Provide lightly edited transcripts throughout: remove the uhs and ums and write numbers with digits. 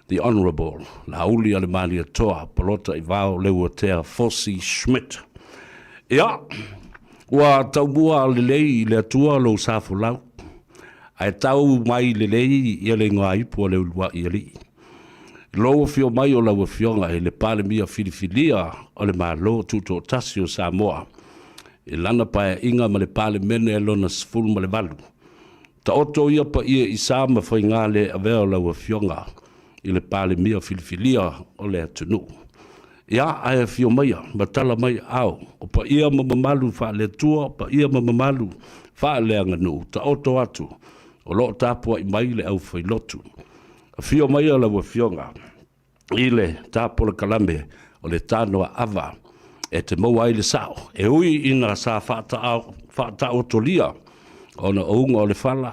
the Honourable Lauli Alemania Toa Polota Ivao Leuatea Fossi Schmidt. Ia, wa taubua lelei le atua lo safu lau. Ai tau mai lelei ia le ngā ipu le ulua ia li. Lo fio mai o lau fionga e le pale mia filifilia o le malo tuto tasio Samoa. E lana pae inga ma le pale mene e lona sifulu ma le valu. Ta oto ia pa ia isa ma fai ngā le avea o lau fionga i le pale mia filifilia o le atunu. Ia ae fio maia, matala mai au, o pa ia mamamalu wha le tua, pa ia mamamalu wha le anganu, ta oto atu, o loo tāpua i mai le au whai lotu. A fio maia la wa fionga, i le tāpua le kalame, o le tānoa ava, e te maua i le sao, e ui ina sa whaata otolia, o na ounga o le whala,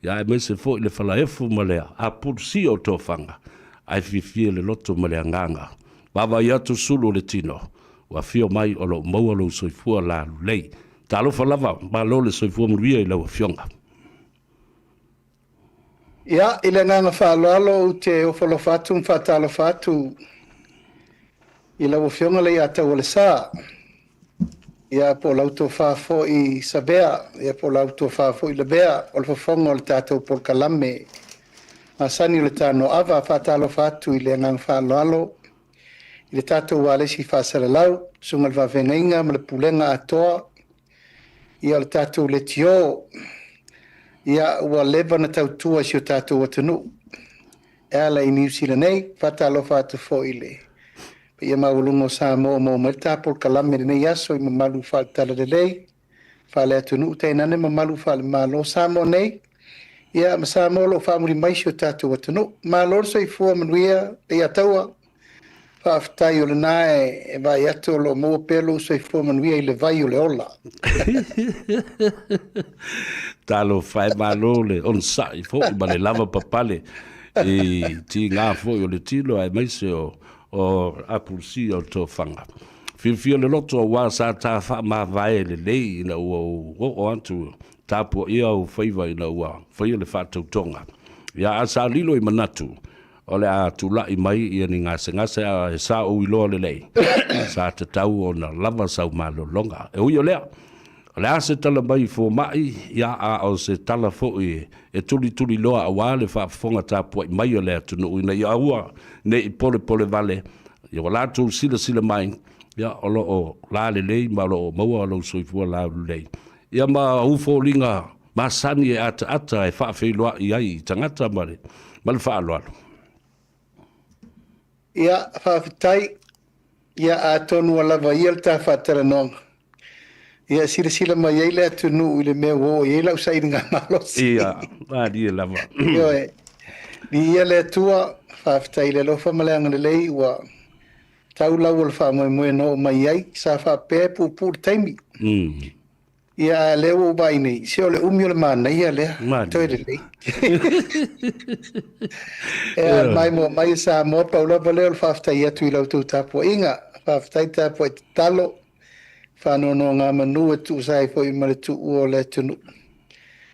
ia e mese fo i le whala efu ma lea, a pursi o tō whanga, ai fifie le loto ma lea nganga. Baba yatu sulu le tino, wa fio mai o lo maua lo soifua la lei. Ta alofa lava, ma lo le soifua muria i lau fionga. Ia, ile nganga whaaloalo u te ofalofatu mwhatalofatu i lau fionga le ata o le saa. Ia po lauto whafo i sabea, ia po lauto whafo i le bea, o le fafonga o le tātou por kalame. Masani o le tāno ava whatalofatu i le nganga whaaloalo. I le tātou wālesi whāsalalau, sunga le wawhengainga ma le pulenga atoa, ia le tātou le tio, ia ua lewa na tautua si o tātou atanu. Ea la i New Zealand nei, whatalo whātu fo i le. Pa ia maulungo Samoa mo ma le tāpol kalame le nei aso i mamalu whātala le lei, whāle atunu te nane mamalu whāle malo Samoa nei, ia ma Samoa lo whāmuri maisi o tātou atanu. Malo so i fua manuia, e ataua, Whaftai o le nae e vai ato lo mua pelo so i fuamanuia i le vai o le ola. Talo whae malo le on sa i fo i le lava papale i ti ngā fo i o le tilo ai maise o apulsi o tō whanga. Whiwhia le loto o wā sa tā wha mā vae le lei ina ua o antu tāpua ia o whaiva ina ua whaia le whātautonga. Ia asa lilo i manatu. O le a tula i mai i ni ngase a e sa o ilo le lei. Sa te tau o na lava sau malo longa. E ui o lea. O le a se tala mai fo mai ia a o se tala fo i e tuli loa a wale fa fonga tāpua i mai o lea tunu ui na i aua ne i pole vale. I o la tu sila mai ia o lo o la le lei ma lo o maua o lo soifua la le lei. Ia ma ufo linga ma sani e ata e fa feiloa i ai tangata mare. Mal fa alo. Ia whawhitai, ia a tonu alawa ia le tā whātara nonga. Ia sila mai eile atunu i le mea wo, i eila usai ngā malosi. Ia, maari e lava. Ia e, ni ia le atua, whawhitai le lofa maleanga le lei, ua tau lau o le whamoe no mai ai, sa whapea pūpūr taimi. Ia leo o bai nei, se o le umi o le mana, ia lea, toi le lei. Ea mai sa mo paula leo le whaftai atu i lau tau tāpua inga, whaftai tāpua i talo, whanono ngā manu e tu sai fo i mare tu ua le tunu.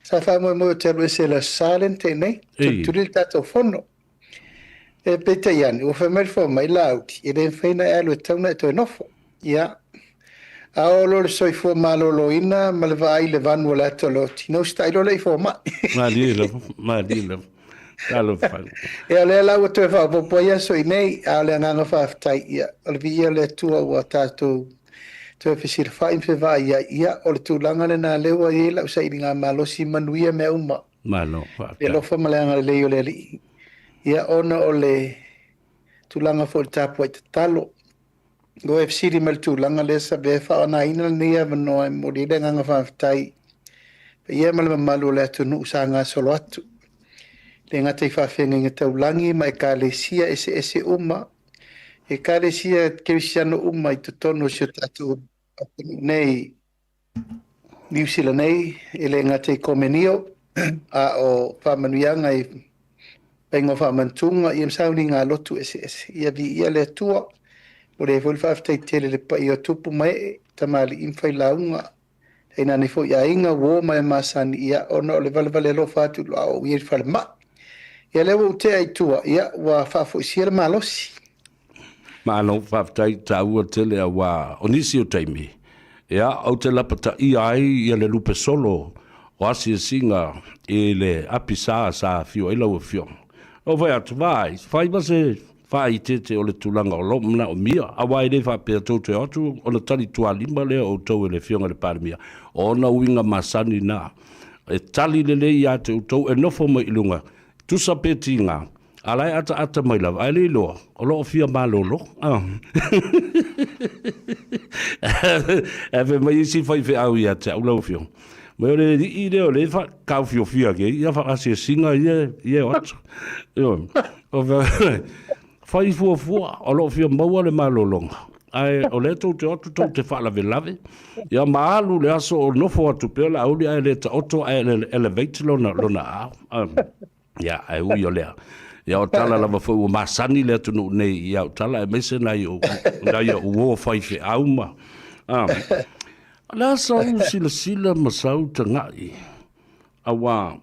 Sa whamoe mo te alu e se la silent e nei, turi tātou whono. E peta iani, ua whamari fo mai lauti, e le whaina e alu e tauna e toi nofo. Ia. Aolo le soifua malolo ina ma le vai le vanu le atolo tino stailo le fo ma madilo talo fa e le la o te fa po ia so nei ale nganga fa tai ia le via le tua o tato te fisir fa in fe vai ia o le tulanga le na le o ia la sai nga malo si manuia me uma malo fa e lo fa malanga le o le ia ona o le tulanga fo tapo e talo Go FCD mal tu langa le sa be fa na ina ni ya no mo di de nga fa tai ia mal malu le tu nu sa nga solo atu le nga te fa fenga nga tau langi mai ka le sia ese uma e ka le sia cristiano uma i tu tono se tatu nei New Zealand nei ele nga te komenio a o fa manuanga i pengo fa mantunga i msauni nga lotu ese ia vi ia le tua o le volfa aftai tele le pa i o tupu mai tamali infai launga e nani fo ia inga wo mai masani ia ona o le vale lo fatu lo au i fale ma Ia lewa te ai tua, ia wa whafo isia le malosi. Malo whaftai ta ua tele a wā onisi o taimi. Ia, au te lapata i ai ia le lupe solo o asi singa e le api sa fio ila ua fio. O vai atu vai, fai base fai te o le tulanga o lomna o mia, a wai le whapea tau te atu o le tali tua lima lea o tau e le fionga le parimia. O na uinga masani na, e tali le le ia te utau e nofo mai ilunga, tusa peti ngā. Alai ata mai lava, ai le loa, o loo fia malolo. E fe mai isi fai fe au ia te au lau fio. Mai o le i leo le fa kau fio fia ke, ia fa kasi singa ia atu. O fe, fai fua, o loo fia maua le malolonga. Ai, o le tau te otu tau te wha lave lave. Ia maalu le aso o nofo atu peo la auli ai le ta oto ai le elevate lona au. Ia, ai ui o lea. Ia o tala lava fau o masani le atu nei, ia o tala e mese nai o uo fai fe auma. La sau sila masau ta ngai. Awa,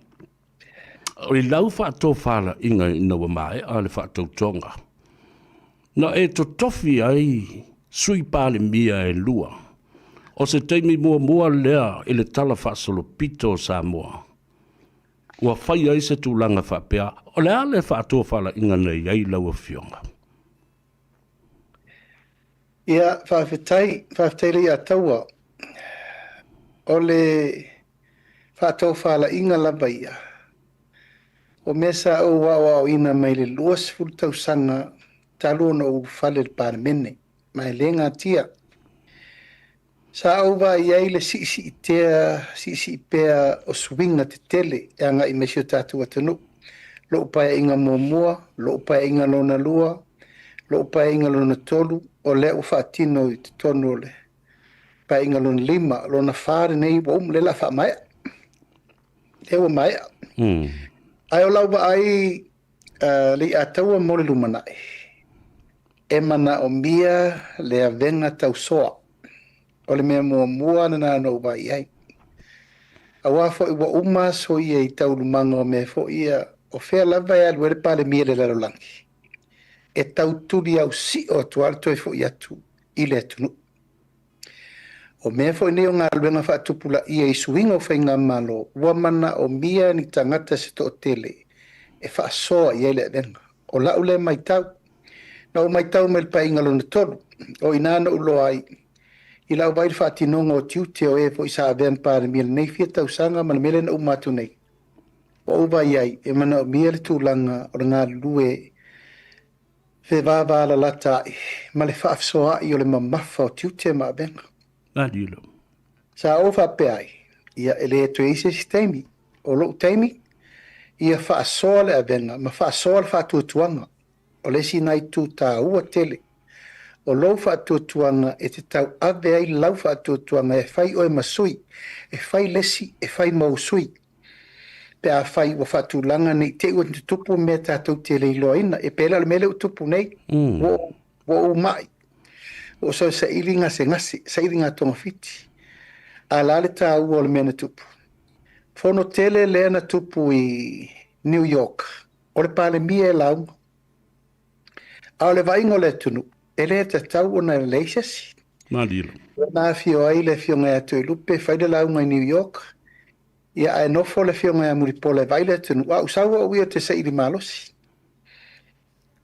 o i lau wha tō whala inga ina wa mai, a le wha tau tonga. Na e to tofi ai, sui pale mia e lua. O se teimi mua lea ele tala wha solo pito sa mua. Ua whai ai se tūlanga whapea, o le ale whātua whala inga nei ai laua fionga. Ia, whawhetai li a taua, o le whātua whala inga lava ia. O mesa o wao ina mai le luas fultau sanga talo na u whale le pārmene, mai le ngā tia. Sa au wa iai le si pea o swinga te tele e anga i mesio tātu atanu. Lo upaia inga mua, lo upaia inga lona lua, lo upaia inga lona tolu, o le u whaatino i te tonu le. Pa inga lona lima, lona whare nei wa le la wha maia. Le wa maia. Ai o lau wa ai li a taua mole lumanai. E mana o mia le a venga tau soa. O le mea mua na no vai ai. A wafo i wa uma so ia i tau lumanga o mea fo ia o fea lava ia luere pale mia le larolangi. E tau tuli au si o atuar toi fo ia tu i le atunu. O mea fo i neo ngā luenga wha atupula ia i suinga o whainga malo ua mana o mia ni tangata se to o tele e wha soa ia le venga. O lau le mai tau. Na o mai tau me le pa inga lona tolu. O inana ulo ai. I lau vai whaatinonga o tiute o e po i sa avean pāre mia nei fia tau sanga mana mele na umatu nei. O uwa iai e mana o mia le tūlanga o ngā lue fe vāvā la lata ai. Ma le whaafsoa i o le mamafa o tiute ma avenga. Adilo. Sa o whape ai. Ia ele e tue ise si teimi. O lo teimi. Ia whaasoa le avenga. Ma whaasoa le whaatuatuanga. O le si nai tū tā ua tele. O lau whaatuatuanga e te tau ave ai lau whaatuatuanga e whai o e masui, e whai lesi, e whai mausui. Pe a whai o whaatulanga nei te ua te tupu mea tātou te leilo ina, e pēla le mele o tupu nei, wo o mai. O so sa iringa se ngasi, sa iringa tonga fiti. A lale tā ua o le mena tupu. Fono tele lea na tupu i New York, o le pale mia e launga. A o le vaingo le tunu. Ele te tau o na leisesi. Madilo. Nā fio ai le fio ngai atu i lupe, whaide launga i New York. Ia ai nofo le fio ngai amuripo le vaile tunu. Wa usawa o ia te sairi malosi.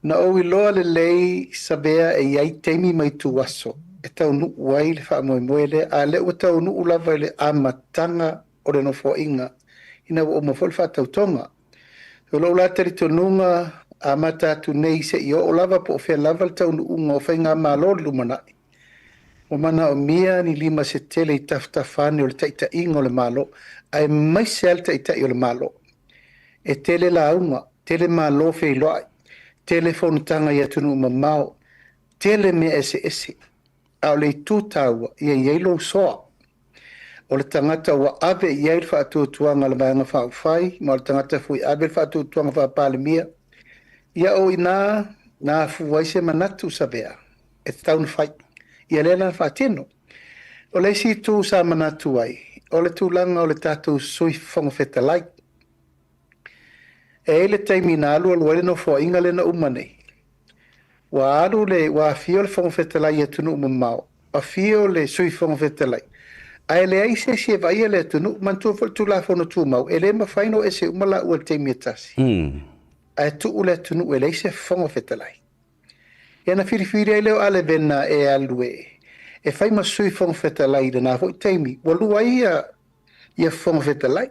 Na o i loa le lei sabea e iai teimi mai tu waso. E tau nu uai le wha moe moele. A le ua tau nu ulava le amatanga o le nofo inga. Ina o mofo le wha tau tonga. O lo la teri tonunga a mata tu nei se i o lava po fe lava tau nu unga o whainga malo lumanai. O mana o mia ni lima se tele i taftafani o le taita inga o le malo, ai mai se al taita i o le malo. E tele la unga, tele malo fe iloai, telefonu tanga i atunu mamao, tele me ese. Au le tūtaua i a yeilo soa. O le tangata wa ave i eil wha atuatuanga le maanga wha ufai, ma o le tangata fui ave wha atuatuanga wha palemia, ia o ina na fuwaise manatu sabea e taun fai ia lela fatino o le si tu sa manatu ai o le tulanga o le tatu sui fonga fetalai e le taimina alu alu ele no foainga le na uma nei. Wa alu le wa fio le whangawhetalai atunu uma mau. A fio le sui whangawhetalai. Ai le ai se vai le atunu mantua fol tu la fono tu mau. Ele ma whaino e se umala ua taimia tasi. Ai tu ule atunu ele se whangawhetalai. Ia na whiriwhiri ai leo ale vena e alu e. E whai ma sui whangawhetalai le na hoi taimi. Walua ia whangawhetalai.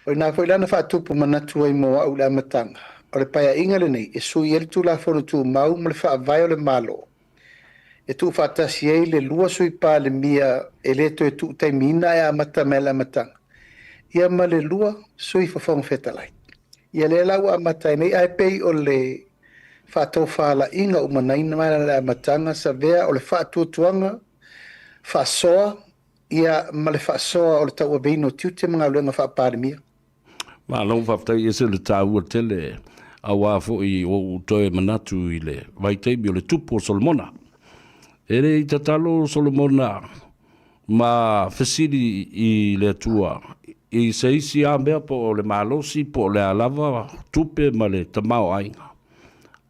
O nā koe lana whaatupu manatu ai mo au la matanga. O le paia inga le nei, e sui ele tu la fono tu mau ma le whaavai o le malo. E tu whaatasi ei le lua sui pā le mia e le to e tu taimina e a mata me la matanga. Ia ma le lua sui whawhonga whetalai. Ia le lau a mata nei ai pei o le whaatou whaala inga umanaina mai la matanga sa vea o le whaatuatuanga, whaasoa, ia ma le whaasoa o le tau abeino tiute mga luenga whaapārimia. Ma long whaftai e se le tāua tele a wāfo i o toe manatu i le vaiteibi o le tupu o Solomona. Ere i tatalo Solomona ma fesiri i le atua i se isi a mea po o le malosi po le alava tupe ma le tamao ainga.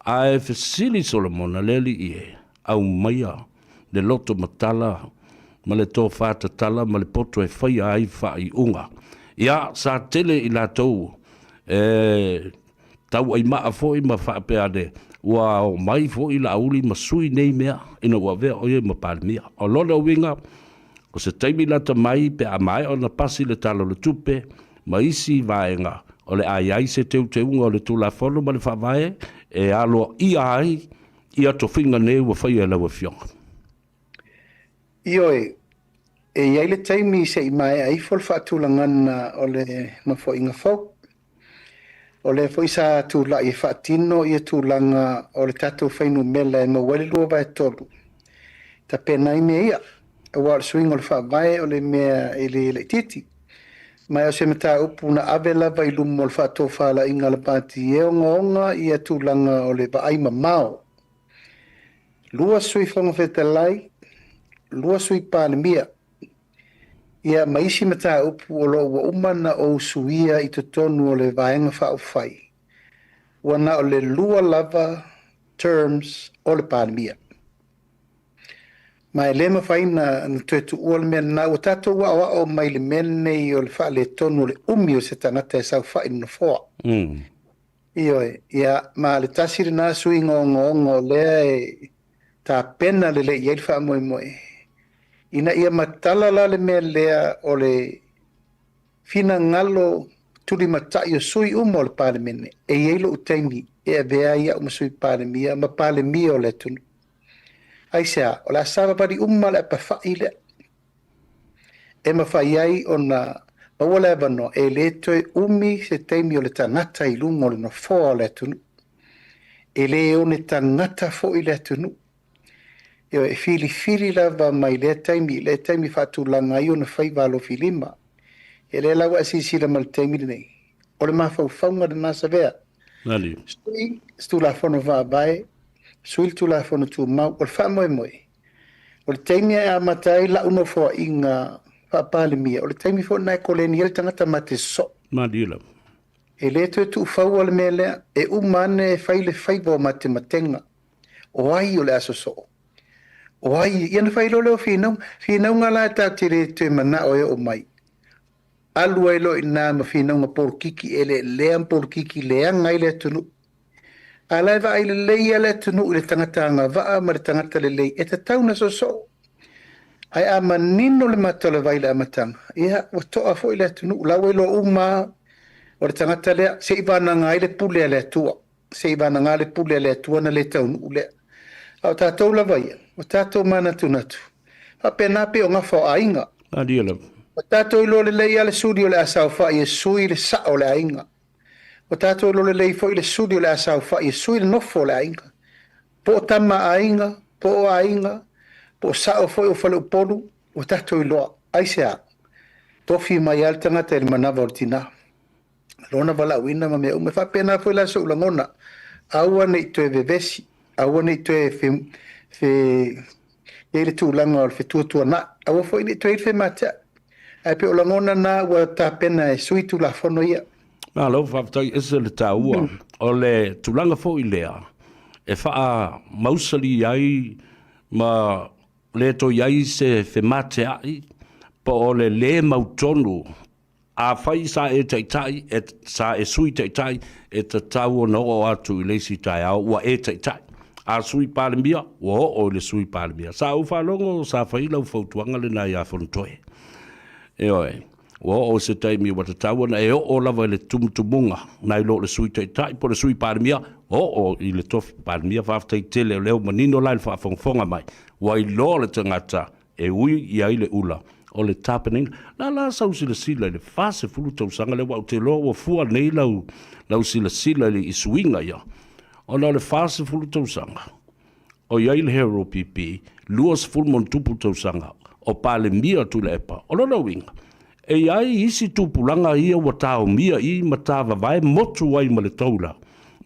A e fesiri Solomona leli i e au maia le loto matala ma le tō whāta tala ma le poto e whaia ai whai unga. Ia, sa tele i la tau, tau ai maa fo i ma whaapeade, ua o mai fo i la auli ma sui nei mea, ina ua vea oie ma pāle mea. O lona winga, o se taimi lata mai pe a mai o na pasi le talo le tupe, ma isi vaenga, o le ai se teu te unga o le tula fono ma le whaavae, e alo i ai, i ato whinga ne ua whaia lawa fionga. Ioe, e iai le taimi se i mai ai fol whaatulangana o le mafo inga fau. O le fo isa tula i whaatino i tūlanga o le tatou whainu mela e mawale lua vai tolu. Ta penai mea ia, a wale swing o le whaavae o le mea e le titi. Mai o se mata upu na avela vai lumo le whaatou whaala inga le pāti e onga onga i tūlanga o le vaaima mao. Lua sui whangawhetalai, lua sui pāne mia. Ia maisi mata upu o lo ua umana o suia i te tonu o le vaenga wha whai. Wana o le lua lava terms o le pānemia. Mai le mawhaina na tuetu ua le mea na ua tato wa o mai le mene i o le wha le tonu o le umi o se tangata e sau whai na whoa. Ioe, ia ma le tasiri nā sui ngongo lea e ta pena le i eil wha moe moe. Ina ia matala la le mea lea o le fina ngalo tuli matai o sui umo o le pālemene. E eilo utaimi e a vea ia umasui pālemia, ma pālemia o le tunu. Aisea, o la sava pari umma le pawhai lea. E mawhai ai o na mawala e wano e le toi umi se teimi o le tangata i lungo le no fōa o le tunu. E le o ne tangata fo i le tunu. Io e fili lava mai le taimi whaatulanga i o na whaivalo filima. E le lawa asisira mal taimi nei. O le mawhauwhaunga de nasa vea. Nani. Stu la fono vābai, suil tu la fono tu mau, o le wha moe. O le taimi a matai la uno fo inga whaapale mia. O le taimi fo nai koleni ele tangata mate so. Madila. E le tu whau o le mea lea, e umane whaile whaivo mate matenga. O ai o le aso so. O ai, iana whailo leo whinau ngā la tā tere te mana o e o mai. Alua ilo i nā ma whinau ngā porkiki e le lean porkiki lea ngai le tunu. A lai wa ai le leia le tunu i le tangata ngā waa ma le tangata le lei. E te tauna so so. Ai a manino le matala vai le amatanga. Ia, wa toa fo i le tunu. Lau ilo uma o le tangata lea. Se i vana ngā i le pule le tua. Se i vana ngā le pule le tua na le taunu lea. Au tātou la vaia, o tātou mana tunatu. A pena pe o ngawha ainga. Adiela. O tātou ilo le lei ale suri o le asau whai e sui le sa o le ainga. O tātou ilo le lei fo i le suri o le asau whai e sui le nofo o le ainga. Po o tama ainga, po o ainga, po o sa o fo i o whale upolu, o tātou iloa. Aisea, tofi mai al tangata e manawa o tina. Rona wala uina ma mea ume wha pena fo i la so ulangona. Aua nei to e vevesi. Aua nei toe ele tūlanga o le tua na. Aua fo ini toe fe matea. Ai pe o langona na ua tā pena e sui tu la fono ia. Nā lau whaafatai ese le tāua, o le tulanga fo I lea, e wha mausali ai, ma le to iai se whemate ai, po o le mautonu, a whai sa e taitai, e sa e sui taitai, e ta tau o no o atu I leisi tai au, ua e taitai. A sui palemia, o le sui palemia. Sa u whalongo, sa whai lau whautuanga le nai a whantoe. E oe. O se taimi wata tau na e o lava le tumutumunga nai lo le sui taitai po le sui parimia o I le tofi parimia whaftai tele leo manino lai le whaafonga mai wa I lo le tangata e ui I ai le ula o le tapening la sau sila sila le fase fulu tausanga le wau te lo o fua nei lau sila le isuinga ia o la le fase fulu tausanga o iai le hero pipi luas fulmon tupu tausanga o pale mia tu le epa o lo winga e ai isi tupulanga ia wa tau mia I matawa vai motu ai ma le taula.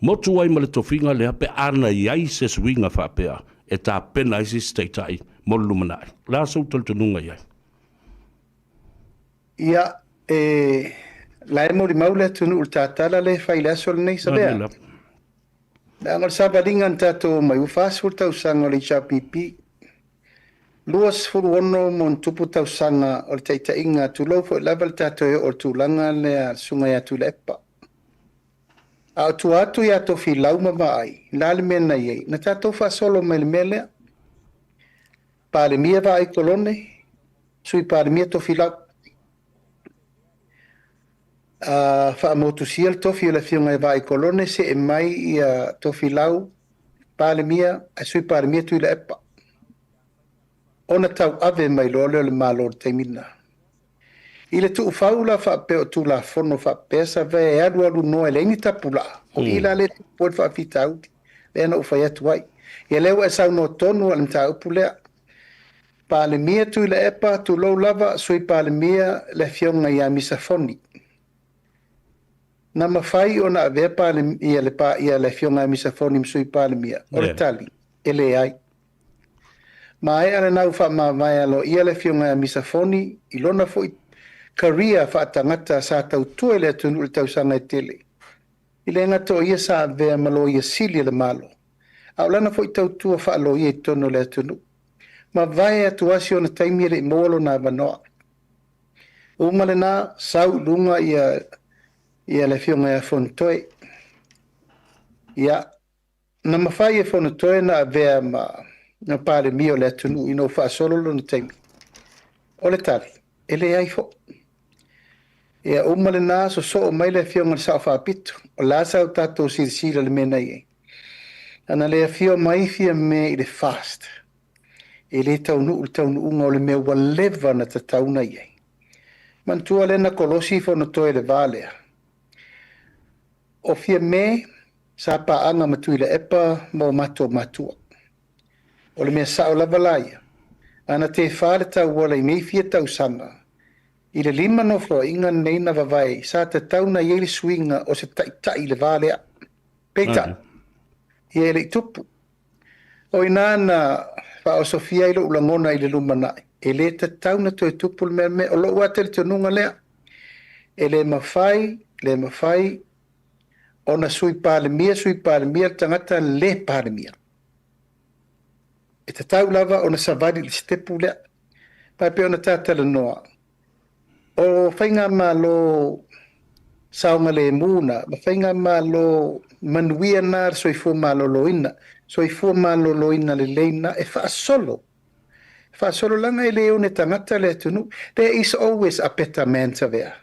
Motu ai ma le tofinga le hape ana iai se swinga whapea e tā pena isi steitai molu manai. La sau taltununga iai. Ia, la e mori maule tunu ul tātala le whaile asol nei sa bea. La ngal sabalingan tato mai ufasul tau sanga le chapipi. Luas furu ono mon tupu tau sanga o le taitainga tu lau fo level tato e o tūlanga le a sunga ia tu lepa. A tu atu ia to fi lau mawai, lale mena iei, na tato fa solo mele mele, pale mia vai kolone, sui pale mia to fi lau. Fa motu siel to fi o le fionga e vai kolone, se e mai ia to fi lau, pale mia, a sui pale mia tu lepa. Ona tau ave mai lole le malo te mina. Ile tu faula fa pe tu la fono fa pesa ve e alu no ele ni tapula. O ila le po fa fita ut. Le na ufa yatu ai. Ye le wa sa no tonu al ta upule. Pa le mia tu le epa tu lo lava sui pa le mia le fionga ya misafoni. Na mafai ona ve pa le ia le fionga misafoni sui pa le mia. O tali ele ai. Ma e ana nau wha mai alo ia le fionga misafoni I lona fo karia wha tangata sa tau tue le tunu le tau sanga e tele. I le ngata o ia sa vea malo ia sili le malo. Au lana fo tau tua wha alo ia tono le tunu. Ma vai atu asi ona taimi le molo na vanoa. Umale na sau lunga ia le fionga fontoe. Ia na mawhai e fontoe na vea na pare mio le tunu ino fa solo lo taimi o le tali ele ai fo e o male na so mai le fionga sa fa pitu o la sa tato si le mena ye ana le fio mai fia me I le fast ele tau nu unga o le me wa leva na tau na ye man tu ale na kolosi fo no to le vale o fia me sa pa anga matu le epa mo matua o le mea sao lava laia. Ana te whare tau wala I mei fia tau sanga. I le lima no flo inga nei na vavai, sa te tau na ieli swinga o se tai le valea. Peita. I ele tupu. O ina na wha o Sofia ilo ulangona I le lumanai. E le te tau na toi tupu le mea o lo wate le tonunga lea. E le mawhai, o na sui pale mia, tangata le pale mia. E te tau lava o na savadi li stepu lea. Pai pe o na tātala noa. O whainga ma lo saunga le muna. Ma whainga ma lo manuia nar soifua ma lo loina. Soifua ma lo loina le leina e wha solo. Wha solo langa e leo ne tangata le tunu. There is always a better man ta vea.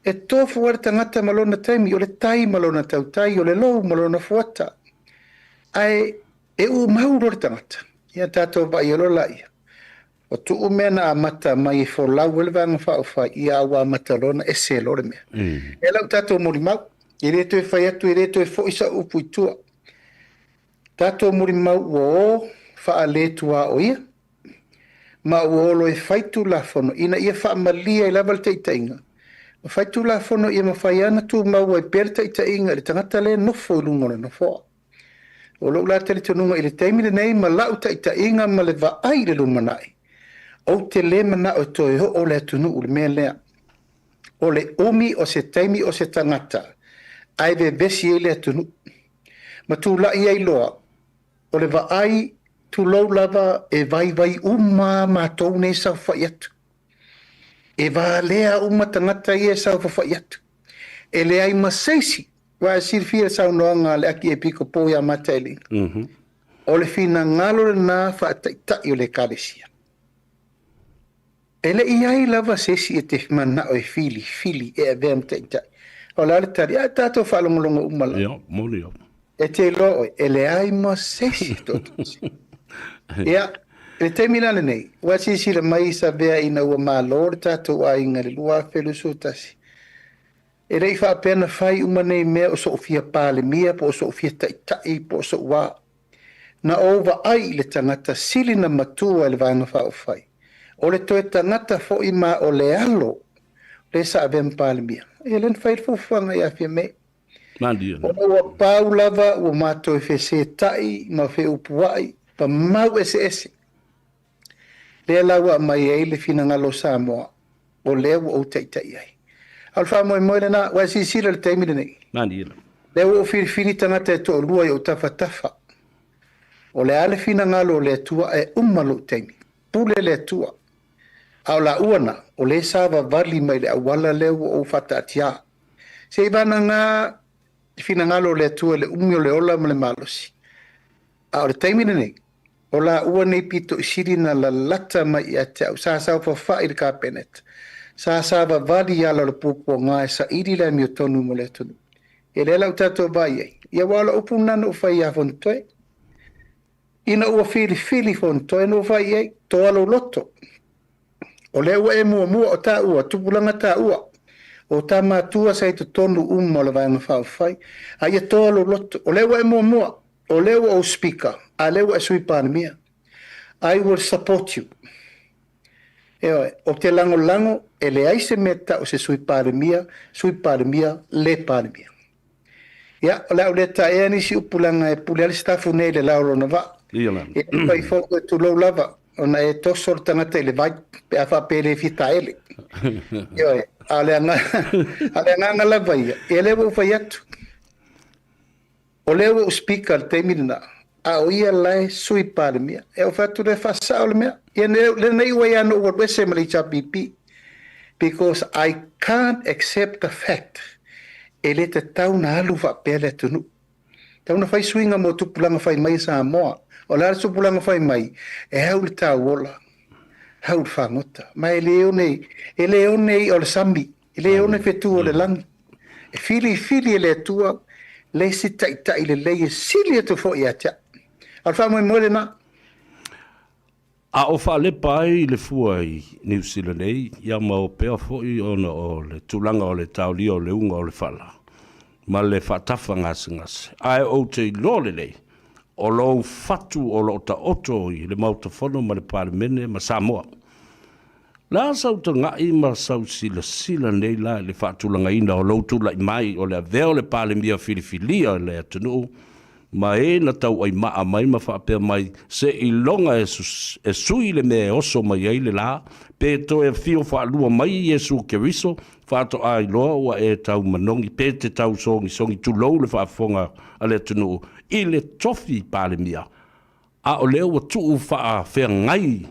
E tofu wara tangata malona taimi. O le tai malona tautai. O le lou malona fuata. Ai e u mauro le tangata. Ia tātou vai alo lai. O tu umena a mata mai fo lau ele vanga wha ia awa mata lona e se lore mea. E lau tātou mori mau. I reto e whai atu, I reto e fo isa upu I tua. Tātou mori mau o wha a le tua o ia. Ma uolo e whaitu la fono. Ina ia wha malia I lava le teitainga. Ma whaitu la fono ia ma whai ana tu mau e pere teitainga. Le tangata le nofo I lungo le nofo. O lo la tele tonunga I le taimi le nei ma lau teitainga ma le vaai le lumanai. O te le mana o toi ho o le tunu u le mea lea. o le umi o se taimi o se tangata, ai ve besi e le atunu. Ma tu la ia iloa, o le vaai tu lau lava e vai uma mātou nei sau whai atu. E va lea uma tangata ia sau whai atu. E le ai maseisi, wa sirfia sau noanga le aki e piko po ia matailing. O le fina ngalo le nā whaataitai o le kālesia. E le iai lava sesi e te mana o e fili e a vea mtaitai. O la le tari, a tātou whalongolongo umala. Ia, moni o. E te loo, e le ai masesi tōtasi. Ia, le te milane nei, wasi sila mai sa vea ina ua mālo le tātou a inga le lua whelu sotasi. E rei whaapena whai umanei mea o so ofia pāle mia, po o so ofia taitai, po o so wā. Na ova ai le tangata sili na matua le vanga whao whai. O le toe tangata fo i ma o le alo, le sa avem pāle mia. E len whai fufuanga i awhia me. Nandi O ua pāu lava, ua mātou e whese tai, ma whe upuai, pa mau ese. Le lawa mai e le fina ngalo Samoa, o lea ua o taitai ai. Alfa moe le na, wa si sila le taimile nei. Nandi Le ua o fini tangata e to lua i o tafa. O le ale fina ngalo le tua e umalo taimi. Pule le tua. Au la uana, o le sava vali mai le awala leo o fata atia. Se ibana ngā fina ngalo le tua le umio le ola ma le malosi. Au le taimile nei. O la ua nei pito isiri na la lata mai i ate au. Sa sao pa wha i le kapenet. Sa sava vali ala le pupo ngā e sa iri le mio tonu mo le tonu. E le lau tato bai ei. Ia wala upu nana u whai a fontoe. Ina ua fili fontoe no whai ei. To alo loto. O le ua e mua o tā ua. Tupulanga tā ua. O tā mātua sa i to tonu mo le vanga whao whai. A ia to alo loto. O le ua e mua. O le ua o speaker. A le ua e sui pānemia. I will support you. Eoe, o te lango, e le aise meta o se sui pānemia, le pānemia. Ia, o le ta e anisi upulanga e pule ali stafu nei le lauro na va. Ia lan. E pai foko e tu lau lava, ona e tosor tangata ele vai, pe a whapele fita ele. Eoe, ale anga lava ia, e lewa ufai atu. O lewa u speaker te mirina, a o ia lai sui pānemia, e o fatu le whasa o le mea. Ia le nei wai anu ua wese mali chapipi, because I can't accept the fact e le te tau na alu whapele tunu. Tau na whai suinga mo tupulanga whai mai sa moa, o lara tupulanga whai mai, e hau le tau ola, hau le whangota. Ma e leo nei o le sambi, e leo nei whetu o le langi. E fili e le tua, le si tai le lei e sili e tu fo i atia. Alfa mo le na. A o wha le pai le fua i New Zealand nei, ia ma o pea foi ona o le tūlanga o le tauli o le unga o le whala. Ma le whatafa ngase. Ai o te lole nei, o lo fatu o lo ta oto i le mauta whono ma le Parliamene ma Samoa. La sau ta ngai ma sau sila nei la le whatulanga ina o lo tula i mai o le aveo le Parliamene filifilia le atunu. Ma e na tau ai maa mai ma whaapea mai se i longa e sui le me oso mai ei le la pe to e fio whaalua mai Jesu Keriso whaato ai loa ua e tau manongi pe te tau songi tulou le whaafonga a le tunu i le tofi Parliamene a o leo wa tuu wha whea ngai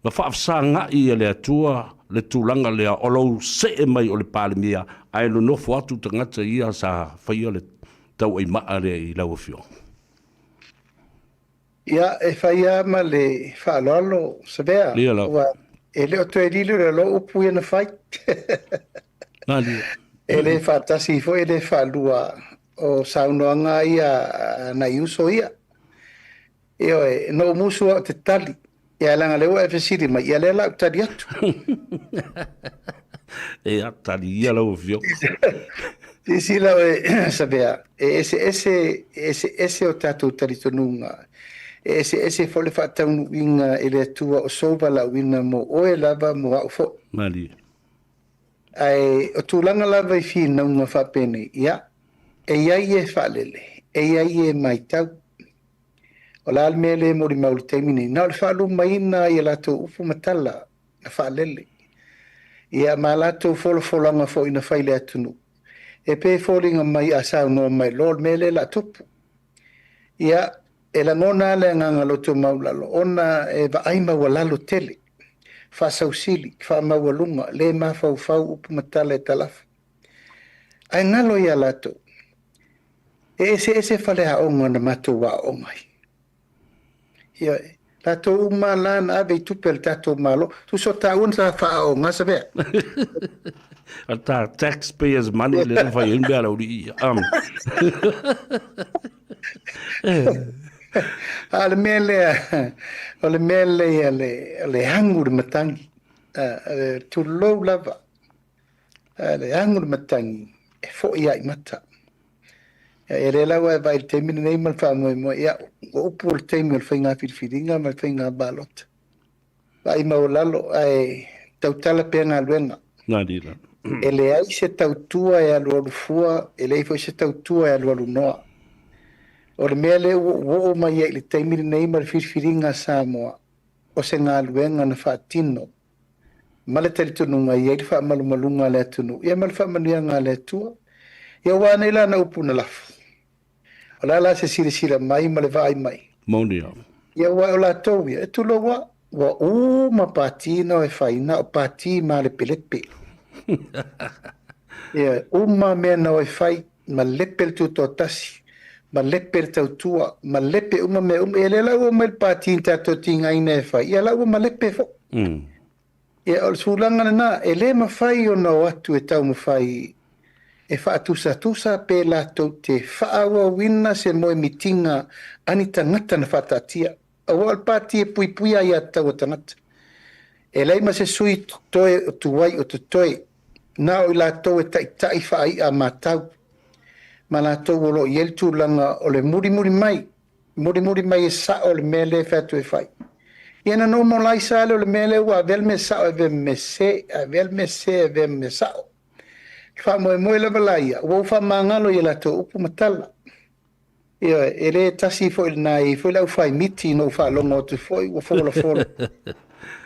ma whaafsa ngai e le atua le tūlanga lea o lau se e mai o le Parliamene ai no nofo atu tangata ia sa whaia le tau ai maare i lau fio. Ia, e whaia ma le whaalolo sa bea. Lia lau. E leo to e lilu le lo upu i na whai. Nā lia. E le whaatasi fo e le whaalua o saunoanga ia na iuso ia. E oe, no musua te tali. E alanga leo e whesiri ma ia le lau tari atu. E atari ia lau fio. Isi lau e sabea, ese o tātou taritonunga, ese fole whaataunu inga e le tua o soba la wina mo oe lava mo au fo. Mali. Ai, o tūlanga lava i whina unga whapene, ia, e iai e whaalele, e iai e maitau. O la almele mori mauri teimine, na o le whaalu maina i e lato ufu matala, na whaalele. ia malato folofolanga fo ina faile atunu e pe folinga mai asa no mai lol mele la tupu ia e la ngona le nganga loto maulalo ona e va aima walalo tele fa sausili fa mawalunga le ma fau fau upu matale talaf ai ngalo ia lato e ese fale ha onga na mato wa omai ia tato uma lana ave tupel tato malo tu so ta un sa fa o nga sabe ata taxpayers money le fa yin bia lo di al mele ale hangur matangi tu lo lava ale hangur matangi fo ia mata e le la wa vai temine nei mal fa mo ia o por temine finga firinga mal finga balot vai mo lalo ai tautala pena luenga nadira ele ai se tautua e alu fua ele foi se tautua e alu noa o le mele o mai le temine nei mal firinga samoa o se nga luenga na fatino male teltunu mai e fa malunga le tunu ia mal fa mania le tua ia wa nei la na upuna lafu Ola la se sira mai ma le vai mai. Monia. Ia wa ola tau ia. E tulo wa o ma patino e faina o pati ma le pelepe. Ia uma mena o e fai ma lepe tu to tasi. Ma lepe tau tua. Ma lepe uma me e le la o ma le pati ta to tinga ina e fai. Ia la o ma lepe fo. Ia o sulanga na e le ma fai o na watu e tau ma fai e tusa pe la tau te whaawa wina se moe mitinga ani tangata na whatatia. Awal pati e pui ai a tau tangata. E leima se sui toe o tuwai o te toe. Na o la tau e tai whaai a matau. Ma la tau o lo iel tūlanga o le muri mai. Muri mai e sa o le mele whatu e whai. Iena no mo lai sa o le mele ua vel me sa o e ve me se, a vel me se e ve me sa o. Fa mo la balaya wo fa mangalo yela to upu matala ia ele tasi fo il nai fo la fa miti no fa longo to fo wo fo la fo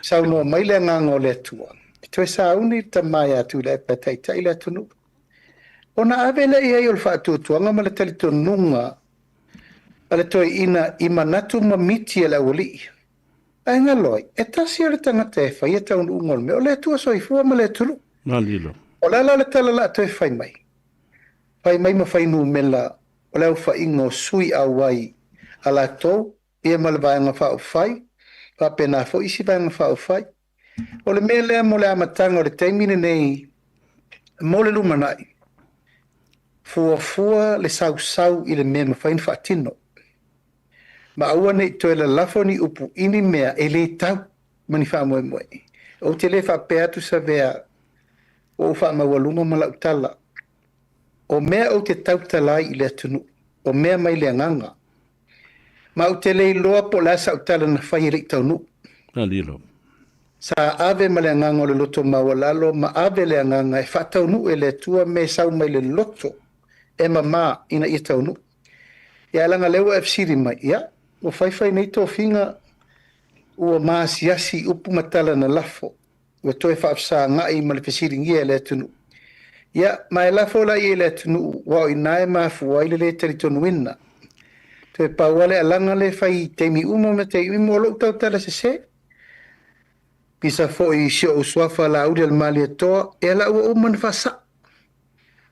sa no mai le ngango le tua to sa uni tamaya tu le patai tai la tunu ona avele ia yo fa tu nga mala tali to nunga ale to ina imanatu ma miti la woli ai ngaloi e tasi le tanga te fa ia ta un ungol me ole tu so i fo ma le tulu Nalilo. O la tala la to fai mai. Fai mai ma fai nu mela. O la fa ingo sui a wai. Ala to e mal vai nga fa fai. Fa pena fo isi vai nga fa fai. O le mele mo le amatanga o le taimine nei. Mo le lumanai. Fua le sau i le mea ma fai fa tino. Ma aua nei to le lafoni upu ini mea e le tau. Mani fa moe. O te le fa pea tu sa vea. O fa mawalunga malautala. O mea o te tautalai i le atunu. O mea mai le nganga. Ma o te lei loa po la sa utala na whai rik taunu. Nalilo. Sa ave ma le nganga o le loto mawalalo, ma ave le nganga e whataunu e le tua me sau mai le loto. E mama ina i taunu. Ia langa lewa e fsiri mai. Ia, o whai nei tō whinga ua maasiasi upu matala na lafo. Ua toe whaafsa ngai ma le pesiringi e le tunu. Ia, mai lafo la i le tunu, wao i nae maafu waile le teritonu ina. Toe pauale alanga le whai teimi umo me te imo lo tau tala se. Pisa fo i sio uswafa la audi al mali atoa, e la ua uman fasa.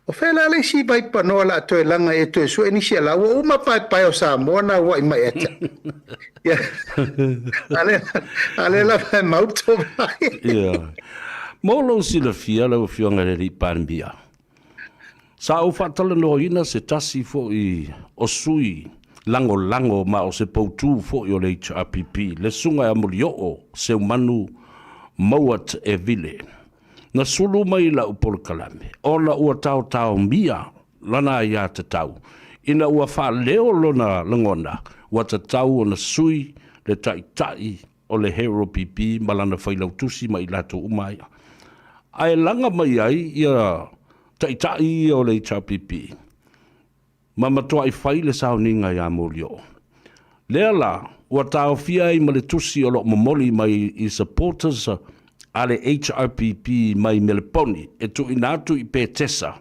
O whela le si bai panoa la toe langa e toe su, e nisi ala ua uma pai o sa moana wa i mai eta. Ia, ale la whai mauto vai. Ia. Molo si la fia la fionga le ri panbia. Sa o fatala no ina se tasi fo i o sui lango ma o se poutu fo i o le HRPP. Le sunga e amulio o se umanu mauat e vile. Na sulu mai la upol kalame. O la ua tau mia lana ia te tau. Ina ua wha leo lona langona. Ua te tau o na sui le tai o le hero pipi malana whailau tusi mai lato umai. Ai langa mai ai ia tai o le HRPP. Mamatua i whai le sauninga ia molio. Lea la, ua tau fia i ma le tusi o lo momoli mai i supporters ale HRPP mai meleponi e tu inatu I pētesa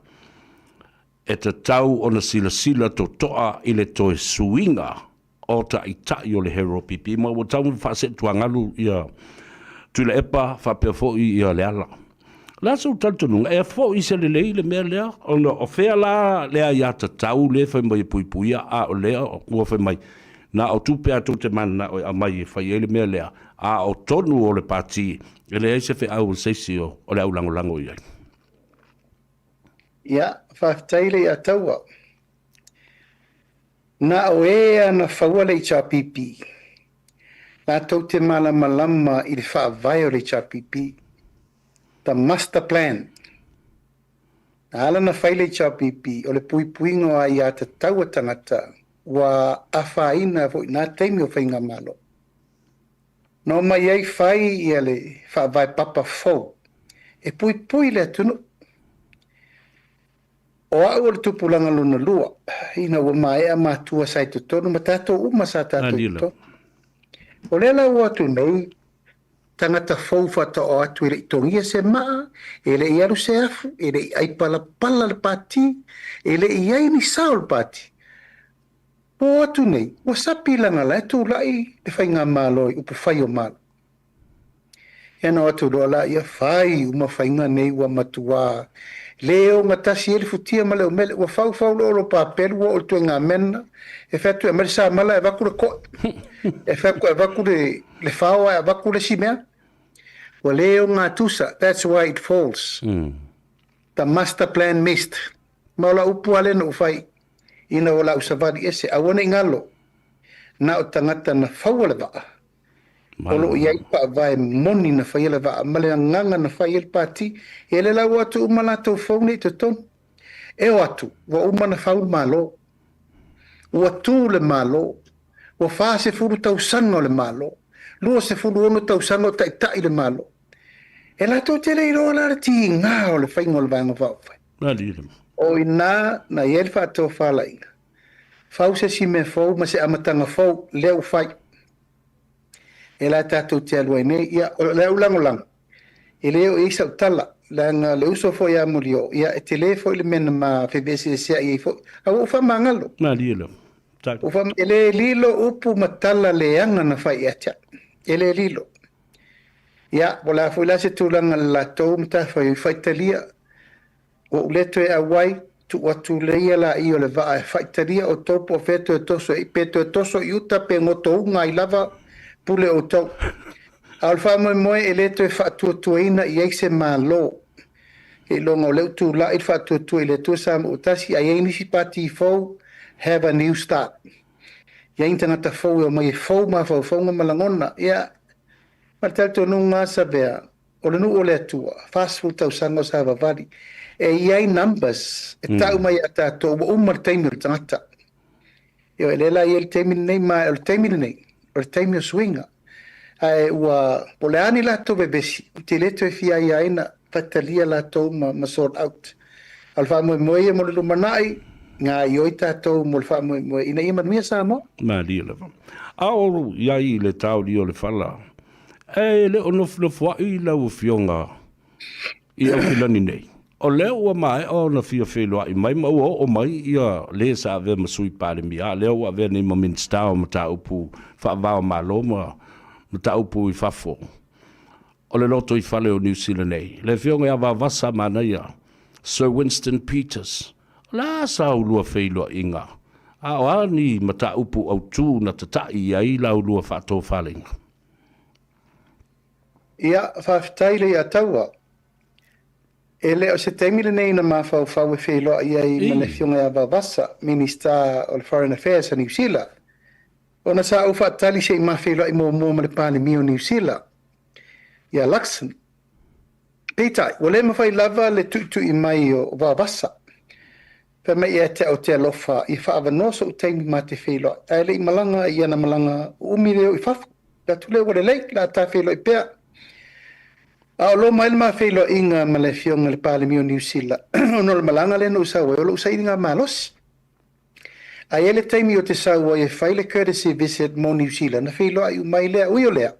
e te tau o na sila to toa I le toe suinga o ta I tai o le hero pipi ma o tau whase tuangalu ia tu le epa whapea fōi ia le ala. La so taltonunga e fōi se le lei le mea lea o fea la lea ia ta tau le whai mai puipuia a o lea ua whai mai na o tupea tō te mana o a mai whai ele mea lea a o tonu o le pāti e le eise whai au seisi o le au lango iai. Ia, whaftaile a taua. Na o ea na whaua le HRPP. Nā tau te malama I le whaavai o le HRPP. The master plan. Na ala na whaile HRPP o le puipuingo a ia te taua tangata wa awhaina fo nā teimi o whainga malo. No mai ei whai ia le whaavai papa fau. E puipui le atunu. O au le tupulanga luna lua, ina ua mai a mātua sai te tonu, ma tātou uma sa tātou tonu. O lela ua tu nei, tangata fauwhata o atu ele I tongia se maa, ele I aru se afu, ele I aipala pala le pāti, ele I aini sao le pāti. O atu nei, ua sapi langa la tu lai, e whai ngā māloi, upu whai o mālo. Ena atu roa la ia whai, uma whai ngā nei ua matua, leo matasi ele futia ma leo mele ua fau lo papelu o tu nga mena e fatu e marisa mala e vaku le ko e fatu e vaku le fau e vaku le simea o leo nga tusa that's why it falls the master plan missed ma la upu ale no fai ina ola usavadi ese awone ngalo na o tangata na fau le va Olo iai pa vai moni na whai ele wa male nganga na whai ele pati ele la watu umana tau whaune te ton e o atu wa umana whau malo ua tū le malo ua wha se furu tau sanga le malo lua se furu ono tau sanga tai tai le malo e la tau tele I roa la ti ngā o le whaingo le vanga whau whai o ina na iel wha tau whala inga whau se si me whau ma se amatanga whau leo whai e la tātou te alua nei, ia leo langolang. E leo e isa utala, langa le uso fo ia murio, ia e te le fo ile mena ma whewesi e sea i fo, a ufa mangalo. Nā lilo. Ufa, e le lilo upu matala le anga na whai atia. E le lilo. Ia, o la fo ila se tūlanga la tau mta whai whaitalia, o uleto e awai, tu watu leia la I o le vaa e whaitalia o topo feto e toso, I peto e toso I uta pe ngoto unga I lava, pule o tau. Alfa moe e leto e whaatuatuaina I eise mā lo. E longa o leu tū la I whaatuatua I le tuasa mo utasi a ieinisi pati I fau, have a new start. Iain tangata fau e o mai e fau ma fau faunga malangona. Ia, martalto nunga sa bea, o le nu o le atua, fast food tau sanga o sa vavali. E iai numbers, e tau mai a tātou, wa umar teimil tangata. Io e lela I el teimil nei ma, el teimil nei. O taimi o swinga. Ai ua poleani la to bebesi. Te leto e fia ia ina fatalia la to ma sort out. Alfa mo e mo le manai nga ioi tātou mo le wha mo ina ima nuia sa mo. Mā lia lewa. Ao iai le tau li o le whala. E le o nofu I lau fionga I o kilani nei. O leo ua mai o na fia whelua I mai mau o mai ia le sa ave masui pare mia. Leo ua ave ni maminsta o mata upu whaavao malo mata upu I whafo. O le loto I whale o New Zealand nei. Le fionga ia wawasa mana ia. Sir Winston Peters. La sa ulua whelua inga. A o ani mata upu au tū na tatai ai la ulua whato whalinga. Ia whaftaile ia taua. Ele o se teimile nei na mawhau whau e wheloa I mana fionga ia wawasa, Minister of Foreign Affairs a New Zealand. Ona sa ufa tali se I mawheloa I mō ma le pāle mi o New Zealand. Ia Luxon. Peitai, wale mawhai lava le tuitu I mai o wawasa. Pe mai e te o te alofa I whaavanosa o teimi ma te wheloa. Tai le I malanga I ana malanga umileo I whafu. La tule wale leik la ta wheloa I pea. A lo mai ma felo inga male fionga le pale mio New Zealand. Ono le malanga le no sa o lo sa inga malos. A ele taimi o te sa o e faile courtesy visit mo New Zealand. Na felo ai mai le o le.